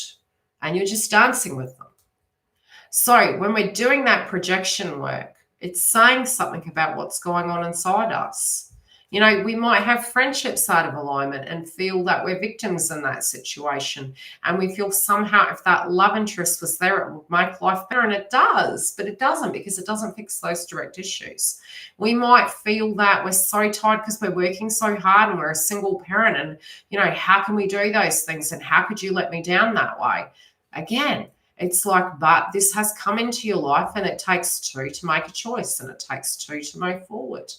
and you're just dancing with them. So when we're doing that projection work, it's saying something about what's going on inside us. We might have friendships out of alignment and feel that we're victims in that situation. And we feel somehow if that love interest was there, it would make life better. And it does, but it doesn't, because it doesn't fix those direct issues. We might feel that we're so tired because we're working so hard and we're a single parent. And, how can we do those things? And how could you let me down that way? Again, it's like, but this has come into your life and it takes two to make a choice and it takes two to move forward.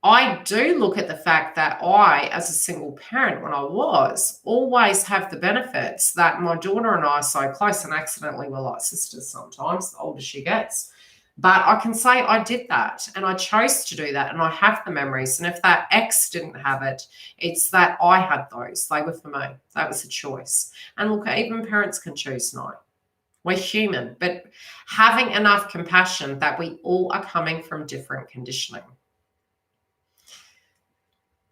I do look at the fact that I, as a single parent, when I was, always have the benefits that my daughter and I are so close, and accidentally we're like sisters sometimes, the older she gets. But I can say I did that and I chose to do that and I have the memories. And if that ex didn't have it, it's that I had those. They were for me. That was a choice. And look, even parents can choose no. We're human, but having enough compassion that we all are coming from different conditioning.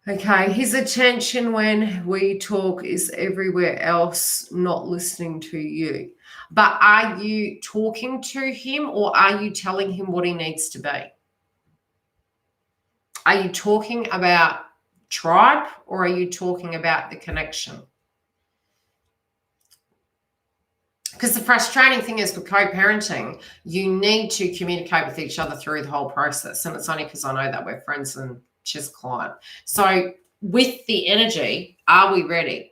Okay, his attention when we talk is everywhere else, not listening to you. But are you talking to him or are you telling him what he needs to be? Are you talking about tribe or are you talking about the connection? Because the frustrating thing is with co-parenting, you need to communicate with each other through the whole process. And it's only because I know that we're friends and she's a client. So with the energy, are we ready?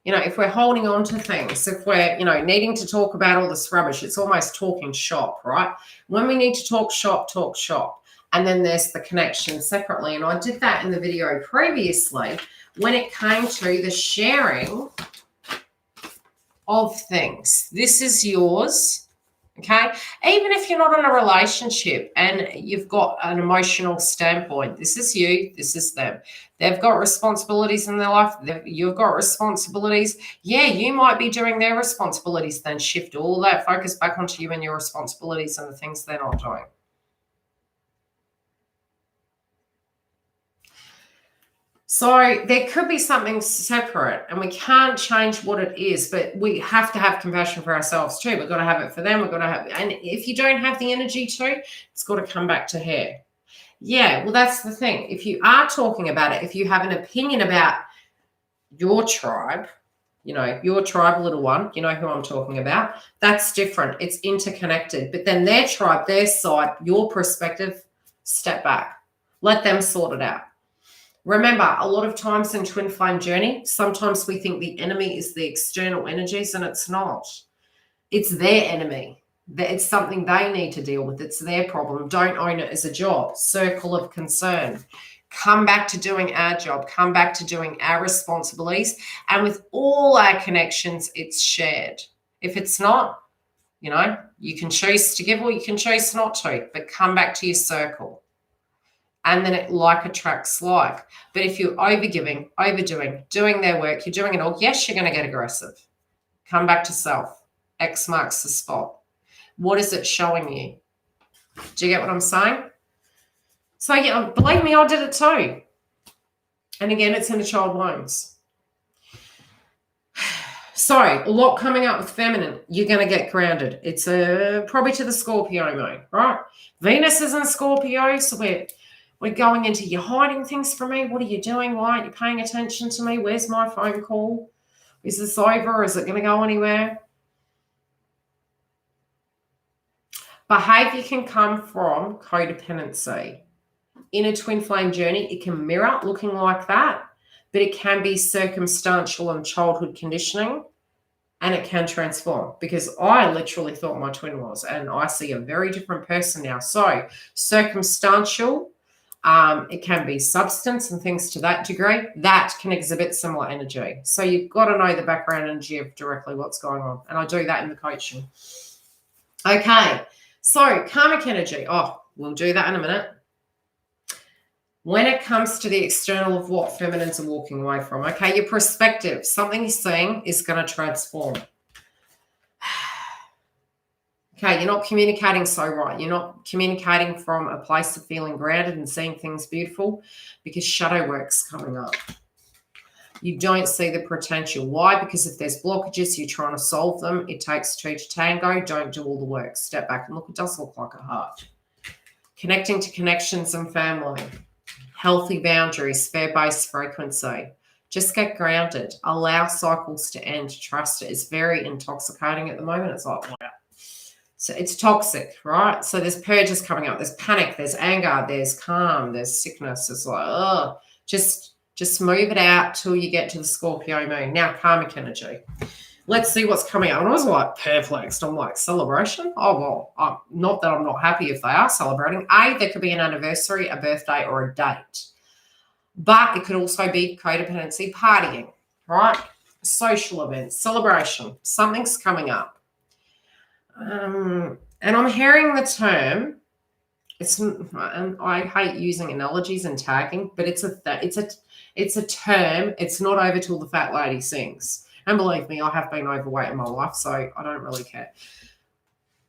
If we're holding on to things, if we're, needing to talk about all this rubbish, it's almost talking shop, right? When we need to talk shop, talk shop. And then there's the connection separately. And I did that in the video previously when it came to the sharing of things. This is yours. Okay, even if you're not in a relationship and you've got an emotional standpoint, this is you, this is them. They've got responsibilities in their life. You've got responsibilities. Yeah, you might be doing their responsibilities, then shift all that focus back onto you and your responsibilities and the things they're not doing. So there could be something separate and we can't change what it is, but we have to have compassion for ourselves too. We've got to have it for them. We've got to have, and if you don't have the energy to, it's got to come back to her. Yeah, well, that's the thing. If you are talking about it, if you have an opinion about your tribe, your tribe, little one, you know who I'm talking about, that's different. It's interconnected. But then their tribe, their side, your perspective, step back. Let them sort it out. Remember, a lot of times in twin flame journey, sometimes we think the enemy is the external energies and it's not. It's their enemy. It's something they need to deal with. It's their problem. Don't own it as a job. Circle of concern. Come back to doing our job. Come back to doing our responsibilities. And with all our connections, it's shared. If it's not, you can choose to give or you can choose not to, but come back to your circle. And then it like attracts like. But if you're overgiving, overdoing, doing their work, you're doing it all, yes, you're going to get aggressive. Come back to self. X marks the spot. What is it showing you? Do you get what I'm saying? So, yeah, believe me, I did it too. And again, it's inner child wounds. So, a lot coming up with feminine. You're going to get grounded. It's probably to the Scorpio mode, right? Venus is in Scorpio, so we're going into, you're hiding things from me. What are you doing? Why aren't you paying attention to me? Where's my phone call? Is this over? Is it going to go anywhere? Behavior can come from codependency. In a twin flame journey, it can mirror looking like that, but it can be circumstantial and childhood conditioning, and it can transform, because I literally thought my twin was, and I see a very different person now. So circumstantial, it can be substance and things to that degree, that can exhibit similar energy. So you've got to know the background energy of directly what's going on, and I do that in the coaching. Okay, so karmic energy. Oh, we'll do that in a minute. When it comes to the external of what feminines are walking away from, okay, your perspective, something you're seeing is going to transform. Okay, you're not communicating so right. You're not communicating from a place of feeling grounded and seeing things beautiful, because shadow work's coming up. You don't see the potential. Why? Because if there's blockages, you're trying to solve them. It takes two to tango. Don't do all the work. Step back and look. It does look like a heart. Connecting to connections and family. Healthy boundaries, fair-based frequency. Just get grounded. Allow cycles to end. Trust it. It's very intoxicating at the moment. It's like, wow. So it's toxic, right? So there's purges coming up. There's panic. There's anger. There's calm. There's sickness. It's like, oh, just move it out till you get to the Scorpio moon. Now, karmic energy. Let's see what's coming up. And I was like perplexed. I'm like, celebration? Oh, well, not that I'm not happy if they are celebrating. There could be an anniversary, a birthday, or a date. But it could also be codependency, partying, right? Social events, celebration. Something's coming up. And I'm hearing the term, and I hate using analogies and tagging, but it's a term. It's not over till the fat lady sings. And believe me, I have been overweight in my life, so I don't really care.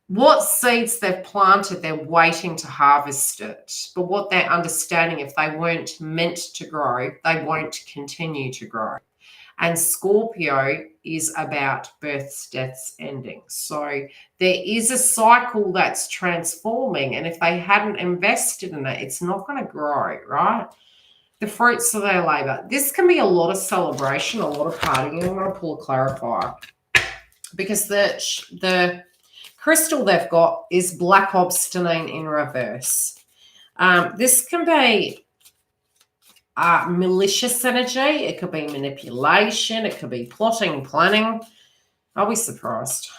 What seeds they've planted, they're waiting to harvest it. But what they're understanding, if they weren't meant to grow, they won't continue to grow. And Scorpio is about births, deaths, endings. So there is a cycle that's transforming. And if they hadn't invested in it, it's not going to grow, right? The fruits of their labor. This can be a lot of celebration, a lot of partying. I'm going to pull a clarifier, because the crystal they've got is black obstinine in reverse. This can be malicious energy. It could be manipulation. It could be plotting, planning. I'll be surprised.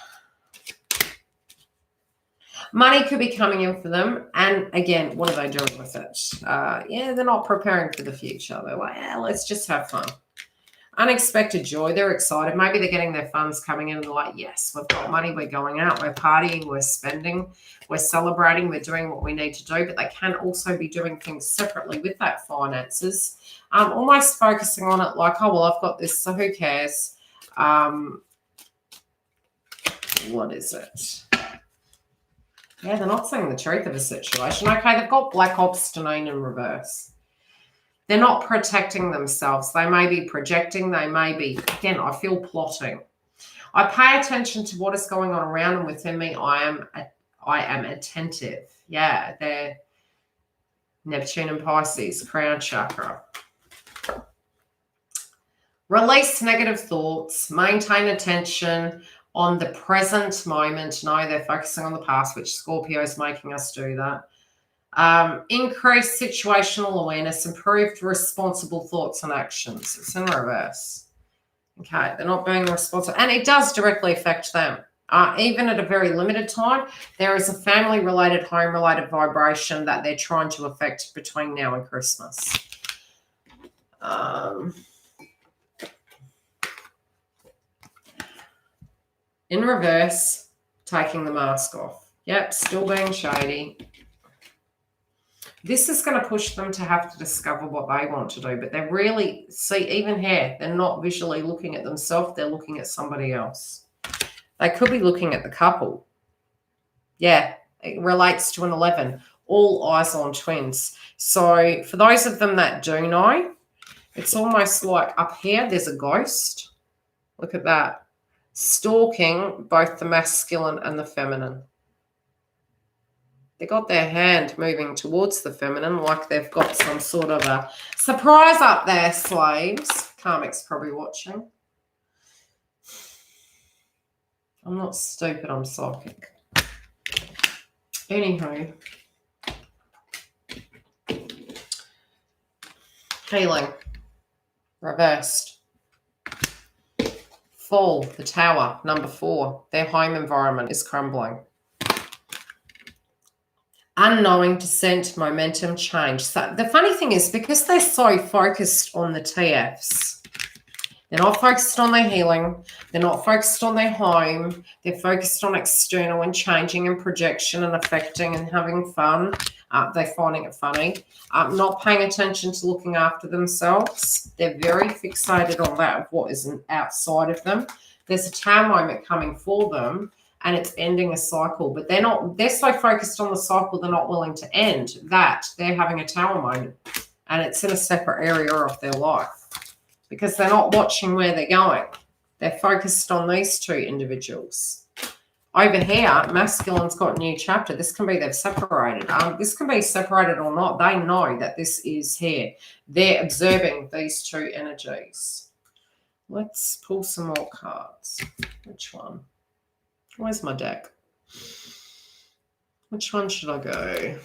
Money could be coming in for them. And again, what are they doing with it? They're not preparing for the future. They're like, let's just have fun. Unexpected joy. They're excited. Maybe they're getting their funds coming in and they're like, yes, we've got money. We're going out. We're partying. We're spending. We're celebrating. We're doing what we need to do. But they can also be doing things separately with that finances. Almost focusing on it like, oh, well, I've got this, so who cares? What is it? Yeah, they're not saying the truth of a situation. Okay, they've got black obstinine in reverse. They're not protecting themselves. They may be projecting. They may be, again, I feel plotting. I pay attention to what is going on around and within me. I am attentive. Yeah, they're Neptune and Pisces, crown chakra. Release negative thoughts. Maintain attention on the present moment. No, they're focusing on the past, which Scorpio is making us do that. Increased situational awareness, improved responsible thoughts and actions. It's in reverse. Okay, they're not being responsible. And it does directly affect them. Even at a very limited time, there is a family-related, home-related vibration that they're trying to affect between now and Christmas. In reverse, taking the mask off. Yep, still being shady. This is going to push them to have to discover what they want to do. But they're really, see, even here, they're not visually looking at themselves. They're looking at somebody else. They could be looking at the couple. Yeah, it relates to an 11. All eyes on twins. So for those of them that do know, it's almost like up here, there's a ghost. Look at that. Stalking both the masculine and the feminine. They got their hand moving towards the feminine like they've got some sort of a surprise up there, slaves. Karmic's probably watching. I'm not stupid, I'm psychic. Anywho. Healing. Reversed. Fall, the tower, number 4. Their home environment is crumbling. Unknowing descent, momentum, change. So the funny thing is, because they're so focused on the TFs, they're not focused on their healing, they're not focused on their home, they're focused on external and changing and projection and affecting and having fun. They're finding it funny. Not paying attention to looking after themselves. They're very fixated on that of what isn't outside of them. There's a tower moment coming for them, and it's ending a cycle, but they're so focused on the cycle, they're not willing to end that. They're having a tower moment, and it's in a separate area of their life because they're not watching where they're going. They're focused on these two individuals. Over here, masculine's got a new chapter. This can be they've separated. This can be separated or not. They know that this is here. They're observing these two energies. Let's pull some more cards. Which one? Where's my deck? Which one should I go?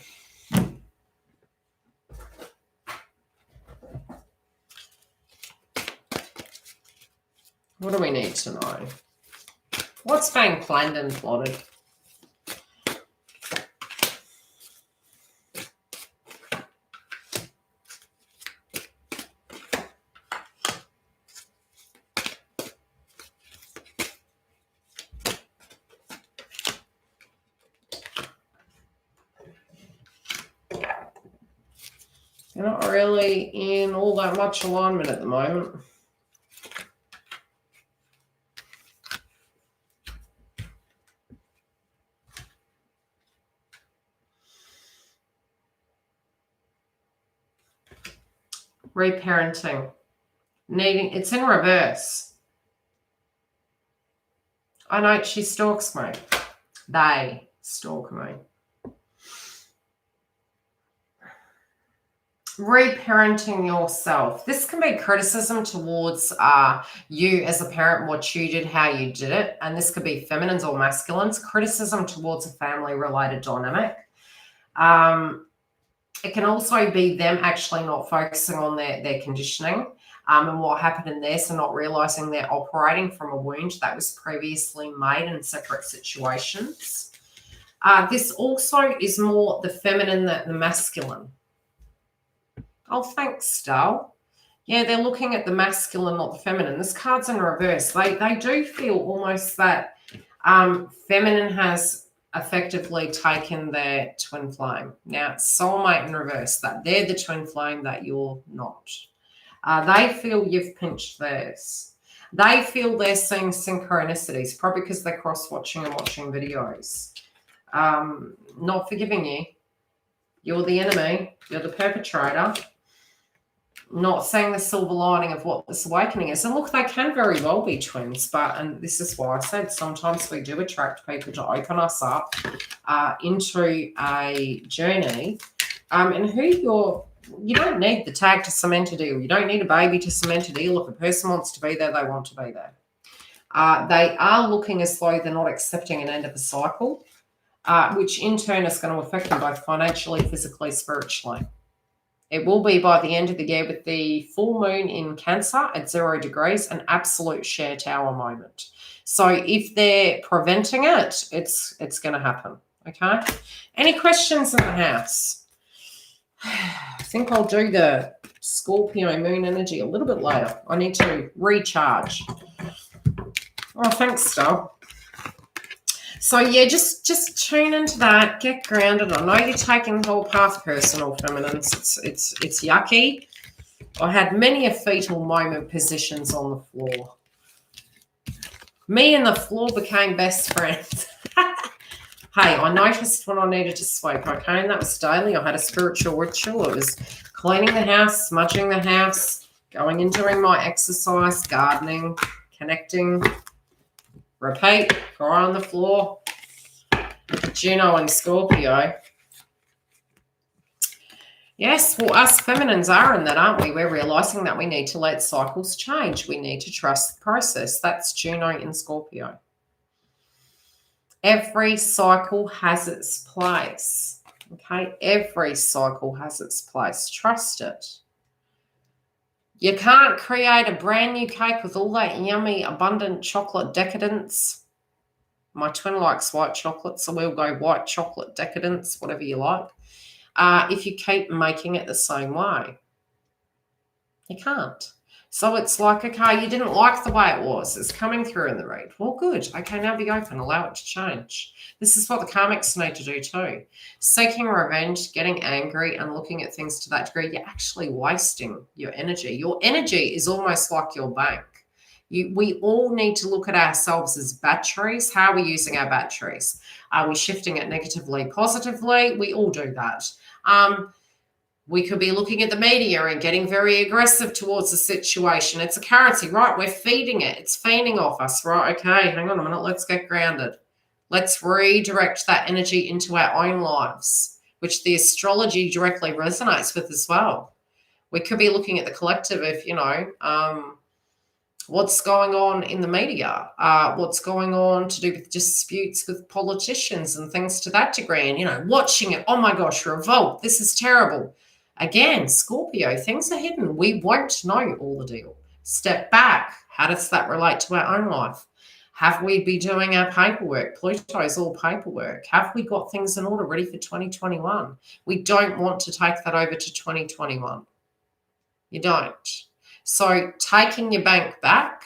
What do we need to know? What's being planned and plotted? They're not really in all that much alignment at the moment. Reparenting. It's in reverse. I know she stalks me. They stalk me. Reparenting yourself. This can be criticism towards you as a parent, what you did, how you did it. And this could be feminines or masculines. Criticism towards a family-related dynamic. It can also be them actually not focusing on their conditioning and what happened in there, so not realizing they're operating from a wound that was previously made in separate situations. This also is more the feminine than the masculine. Oh, thanks, Dal. Yeah, they're looking at the masculine, not the feminine. This card's in reverse. They do feel almost that feminine has effectively taken their twin flame. Now, it's soulmate in reverse, that they're the twin flame that you're not. They feel you've pinched theirs. They feel they're seeing synchronicities, probably because they're cross-watching and watching videos. Not forgiving you. You're the enemy. You're the perpetrator. Not seeing the silver lining of what this awakening is. And look, they can very well be twins, and this is why I said sometimes we do attract people to open us up into a journey. And you don't need the tag to cement a deal. You don't need a baby to cement a deal. If a person wants to be there, they want to be there. They are looking as though they're not accepting an end of a cycle, which in turn is going to affect them both financially, physically, spiritually. It will be by the end of the year with the full moon in Cancer at 0 degrees, an absolute share tower moment. So if they're preventing it, it's going to happen. Okay. Any questions in the house? I think I'll do the Scorpio moon energy a little bit later. I need to recharge. Oh, thanks, Star. So yeah, just tune into that. Get grounded. I know you're taking the whole path personal, feminines. It's yucky. I had many a fetal moment positions on the floor. Me and the floor became best friends. Hey, I noticed when I needed to sweep. Okay, and that was daily. I had a spiritual ritual. It was cleaning the house, smudging the house, going and doing my exercise, gardening, connecting, repeat, cry on the floor. Juno and Scorpio. Yes, well, us feminines are in that, aren't we? We're realizing that we need to let cycles change. We need to trust the process. That's Juno in Scorpio. Every cycle has its place. Okay, every cycle has its place. Trust it. You can't create a brand new cake with all that yummy, abundant chocolate decadence. My twin likes white chocolate, so we'll go white chocolate decadence, whatever you like. If you keep making it the same way. You can't. So it's like, okay, you didn't like the way it was. It's coming through in the read. Well, good. Okay, now be open. Allow it to change. This is what the karmics need to do too. Seeking revenge, getting angry, and looking at things to that degree, you're actually wasting your energy. Your energy is almost like your bank. We all need to look at ourselves as batteries. How are we using our batteries? Are we shifting it negatively, positively? We all do that. We could be looking at the media and getting very aggressive towards the situation. It's a currency, right? We're feeding it. It's feeding off us, right? Okay, hang on a minute. Let's get grounded. Let's redirect that energy into our own lives, which the astrology directly resonates with as well. We could be looking at the collective if, what's going on in the media, what's going on to do with disputes with politicians and things to that degree. And, watching it, oh my gosh, revolt, this is terrible. Again, Scorpio, things are hidden. We won't know all the deal. Step back. How does that relate to our own life? Have we been doing our paperwork? Pluto's all paperwork. Have we got things in order ready for 2021? We don't want to take that over to 2021. You don't. So taking your bank back,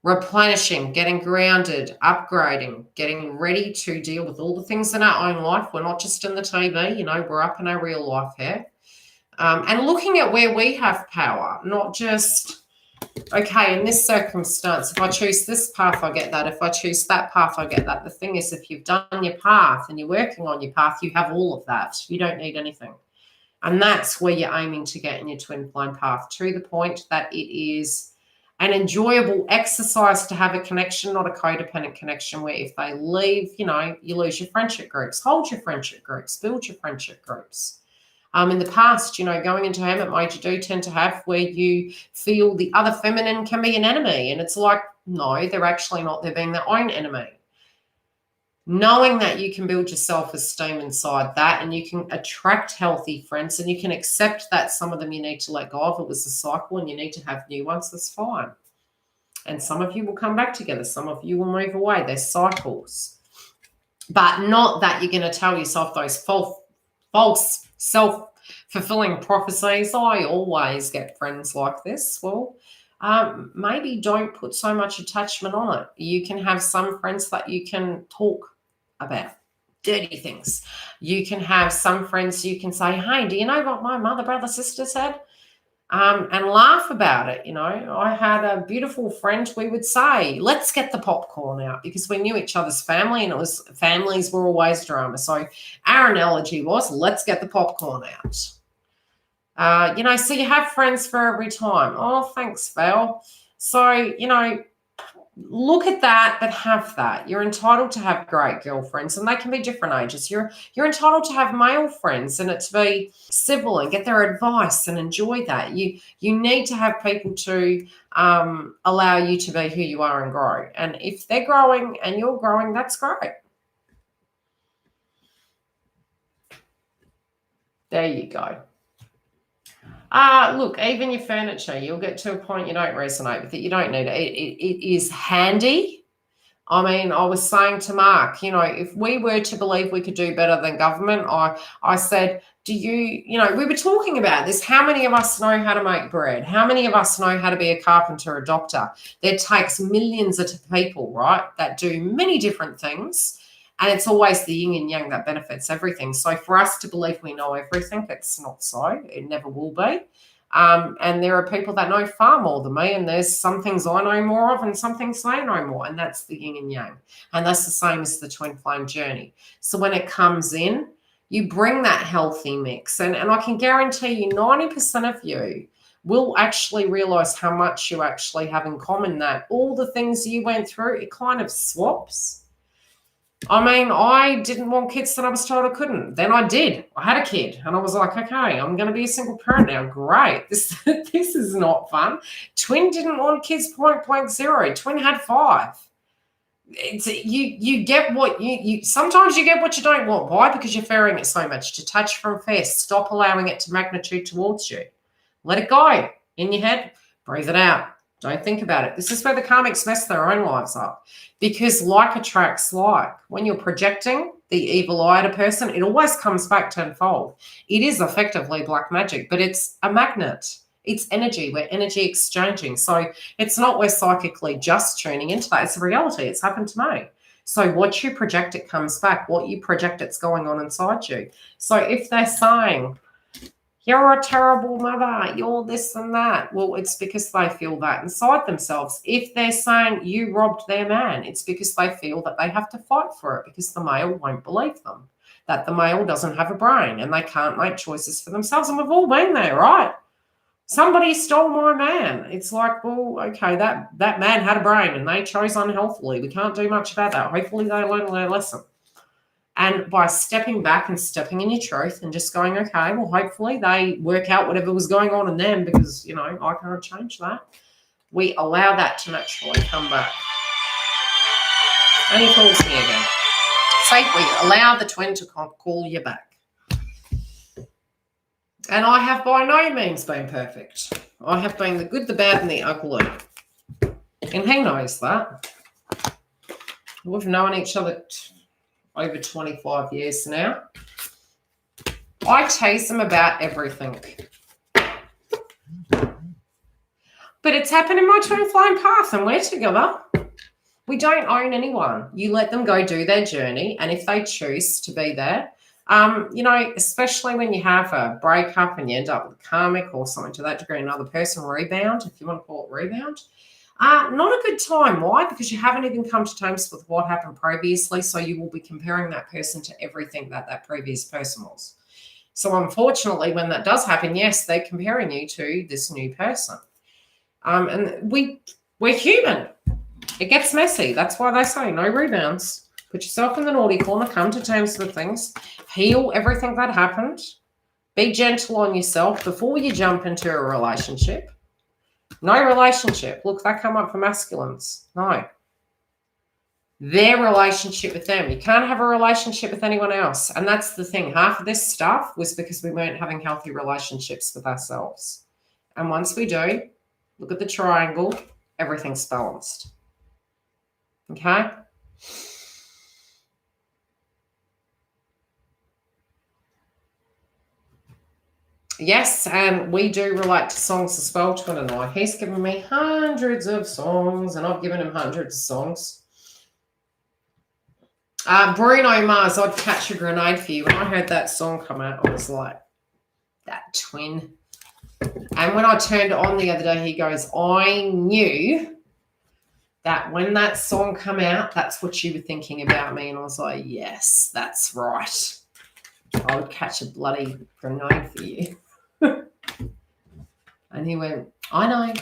replenishing, getting grounded, upgrading, getting ready to deal with all the things in our own life. We're not just in the TV, we're up in our real life here. And looking at where we have power, not just, okay, in this circumstance, if I choose this path, I get that. If I choose that path, I get that. The thing is, if you've done your path and you're working on your path, you have all of that. You don't need anything. And that's where you're aiming to get in your twin flame path, to the point that it is an enjoyable exercise to have a connection, not a codependent connection where if they leave, you lose your friendship groups. Hold your friendship groups, build your friendship groups. In the past, going into hermit mode, you do tend to have where you feel the other feminine can be an enemy. And it's like, no, they're actually not. They're being their own enemy. Knowing that you can build your self-esteem inside that, and you can attract healthy friends, and you can accept that some of them you need to let go of. It was a cycle and you need to have new ones. That's fine. And some of you will come back together. Some of you will move away. They're cycles. But not that you're going to tell yourself those false self-fulfilling prophecies. I always get friends like this. Well, maybe don't put so much attachment on it. You can have some friends that you can talk about dirty things. You can have some friends you can say, hey, do you know what my mother, brother, sister said? And laugh about it. I had a beautiful friend. We would say, let's get the popcorn out, because we knew each other's family, and families were always drama. So our analogy was, let's get the popcorn out. So you have friends for every time. Oh, thanks, Val. So, look at that, but have that. You're entitled to have great girlfriends, and they can be different ages. You're entitled to have male friends, and it to be civil and get their advice and enjoy that. You need to have people to allow you to be who you are and grow. And if they're growing and you're growing, that's great. There you go. Look, even your furniture, you'll get to a point you don't resonate with it. You don't need it. It is handy. I mean, I was saying to Mark, if we were to believe we could do better than government, I said, we were talking about this. How many of us know how to make bread? How many of us know how to be a carpenter, a doctor? There takes millions of people, right, that do many different things. And it's always the yin and yang that benefits everything. So for us to believe we know everything, it's not so. It never will be. And there are people that know far more than me, and there's some things I know more of and some things they know more, and that's the yin and yang. And that's the same as the twin flame journey. So when it comes in, you bring that healthy mix. And I can guarantee you 90% of you will actually realize how much you actually have in common, that all the things you went through, it kind of swaps. I mean, I didn't want kids that I was told I couldn't. Then I did. I had a kid and I was like, okay, I'm going to be a single parent now. Great. This is not fun. Twin didn't want kids 0.0. Twin had 5. It's you get what you sometimes you get what you don't want. Why? Because you're fearing it so much. Detach from fear. Stop allowing it to magnitude towards you. Let it go in your head. Breathe it out. Don't think about it. This is where the karmics mess their own lives up, because like attracts like. When you're projecting the evil eye at a person, it always comes back tenfold. It is effectively black magic, but it's a magnet. It's energy. We're energy exchanging. So it's not we're psychically just tuning into that. It's a reality. It's happened to me. So what you project, it comes back. What you project, it's going on inside you. So if they're saying, you're a terrible mother, you're this and that, well, it's because they feel that inside themselves. If they're saying you robbed their man, it's because they feel that they have to fight for it, because the male won't believe them, that the male doesn't have a brain and they can't make choices for themselves. And we've all been there, right? Somebody stole my man. It's like, well, okay, that man had a brain and they chose unhealthily. We can't do much about that. Hopefully they learn their lesson. And by stepping back and stepping in your truth and just going, okay, well, hopefully they work out whatever was going on in them, because, I can't change that. We allow that to naturally come back. And he calls me again. Safely allow the twin to call you back. And I have by no means been perfect. I have been the good, the bad, and the ugly. And he knows that. We've known each other over 25 years now. I tease him about everything. But it's happened in my twin flame path and we're together. We don't own anyone. You let them go do their journey, and if they choose to be there, especially when you have a breakup and you end up with karmic or something to that degree, another person rebound, if you want to call it rebound, not a good time. Why? Because you haven't even come to terms with what happened previously, so you will be comparing that person to everything that previous person was. So unfortunately, when that does happen, yes, they're comparing you to this new person. And we're human. It gets messy. That's why they say no rebounds. Put yourself in the naughty corner, come to terms with things, heal everything that happened, be gentle on yourself before you jump into a relationship. No relationship. Look, that come up for masculines. No. Their relationship with them. You can't have a relationship with anyone else. And that's the thing. Half of this stuff was because we weren't having healthy relationships with ourselves. And once we do, look at the triangle, everything's balanced. Okay? Yes, and we do relate to songs as well, Twin and I. He's given me hundreds of songs, and I've given him hundreds of songs. Bruno Mars, I'd catch a grenade for you. When I heard that song come out, I was like, that twin. And when I turned it on the other day, he goes, I knew that when that song come out, that's what you were thinking about me. And I was like, yes, that's right. I would catch a bloody grenade for you. And he went, I know.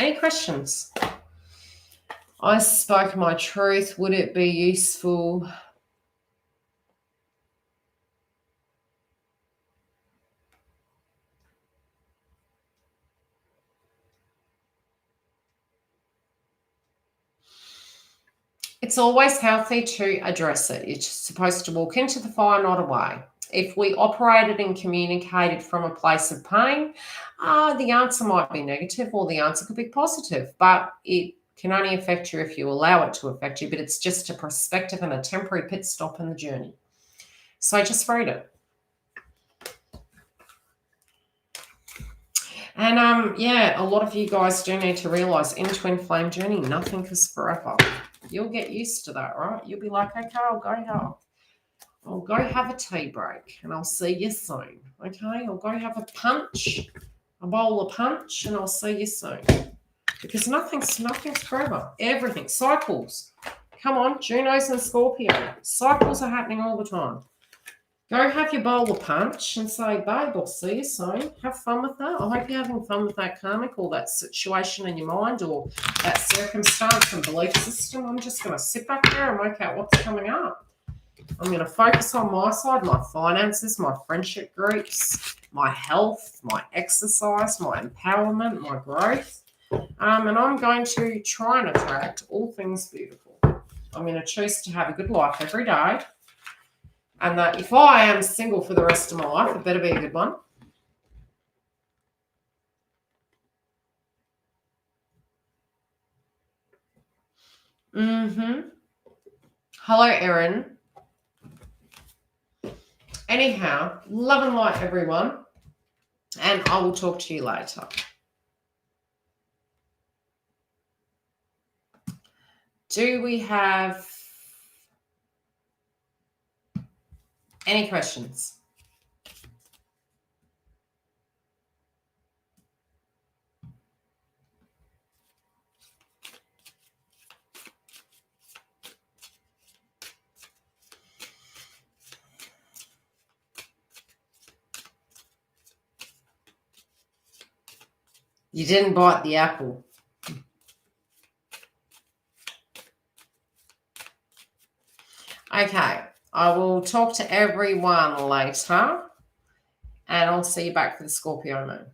Any questions? I spoke my truth. Would it be useful? It's always healthy to address it. You're supposed to walk into the fire, not away. If we operated and communicated from a place of pain, the answer might be negative or the answer could be positive. But can only affect you if you allow it to affect you, but it's just a perspective and a temporary pit stop in the journey. So just read it. And yeah, a lot of you guys do need to realize in twin flame journey, nothing is forever. You'll get used to that, right? You'll be like, okay, I'll go have a tea break and I'll see you soon. Okay, I'll go have a bowl of punch, and I'll see you soon. Because nothing's forever. Everything. Cycles. Come on, Junos and Scorpio. Cycles are happening all the time. Go have your bowl of punch and say, babe, I'll see you soon. Have fun with that. I hope you're having fun with that karmic or that situation in your mind or that circumstance and belief system. I'm just going to sit back there and work out what's coming up. I'm going to focus on my side, my finances, my friendship groups, my health, my exercise, my empowerment, my growth. And I'm going to try and attract all things beautiful. I'm going to choose to have a good life every day. And that if I am single for the rest of my life, it better be a good one. Hello, Erin. Anyhow, love and light, everyone. And I will talk to you later. Do we have any questions? You didn't bite the apple. Okay, I will talk to everyone later, and I'll see you back for the Scorpio moon.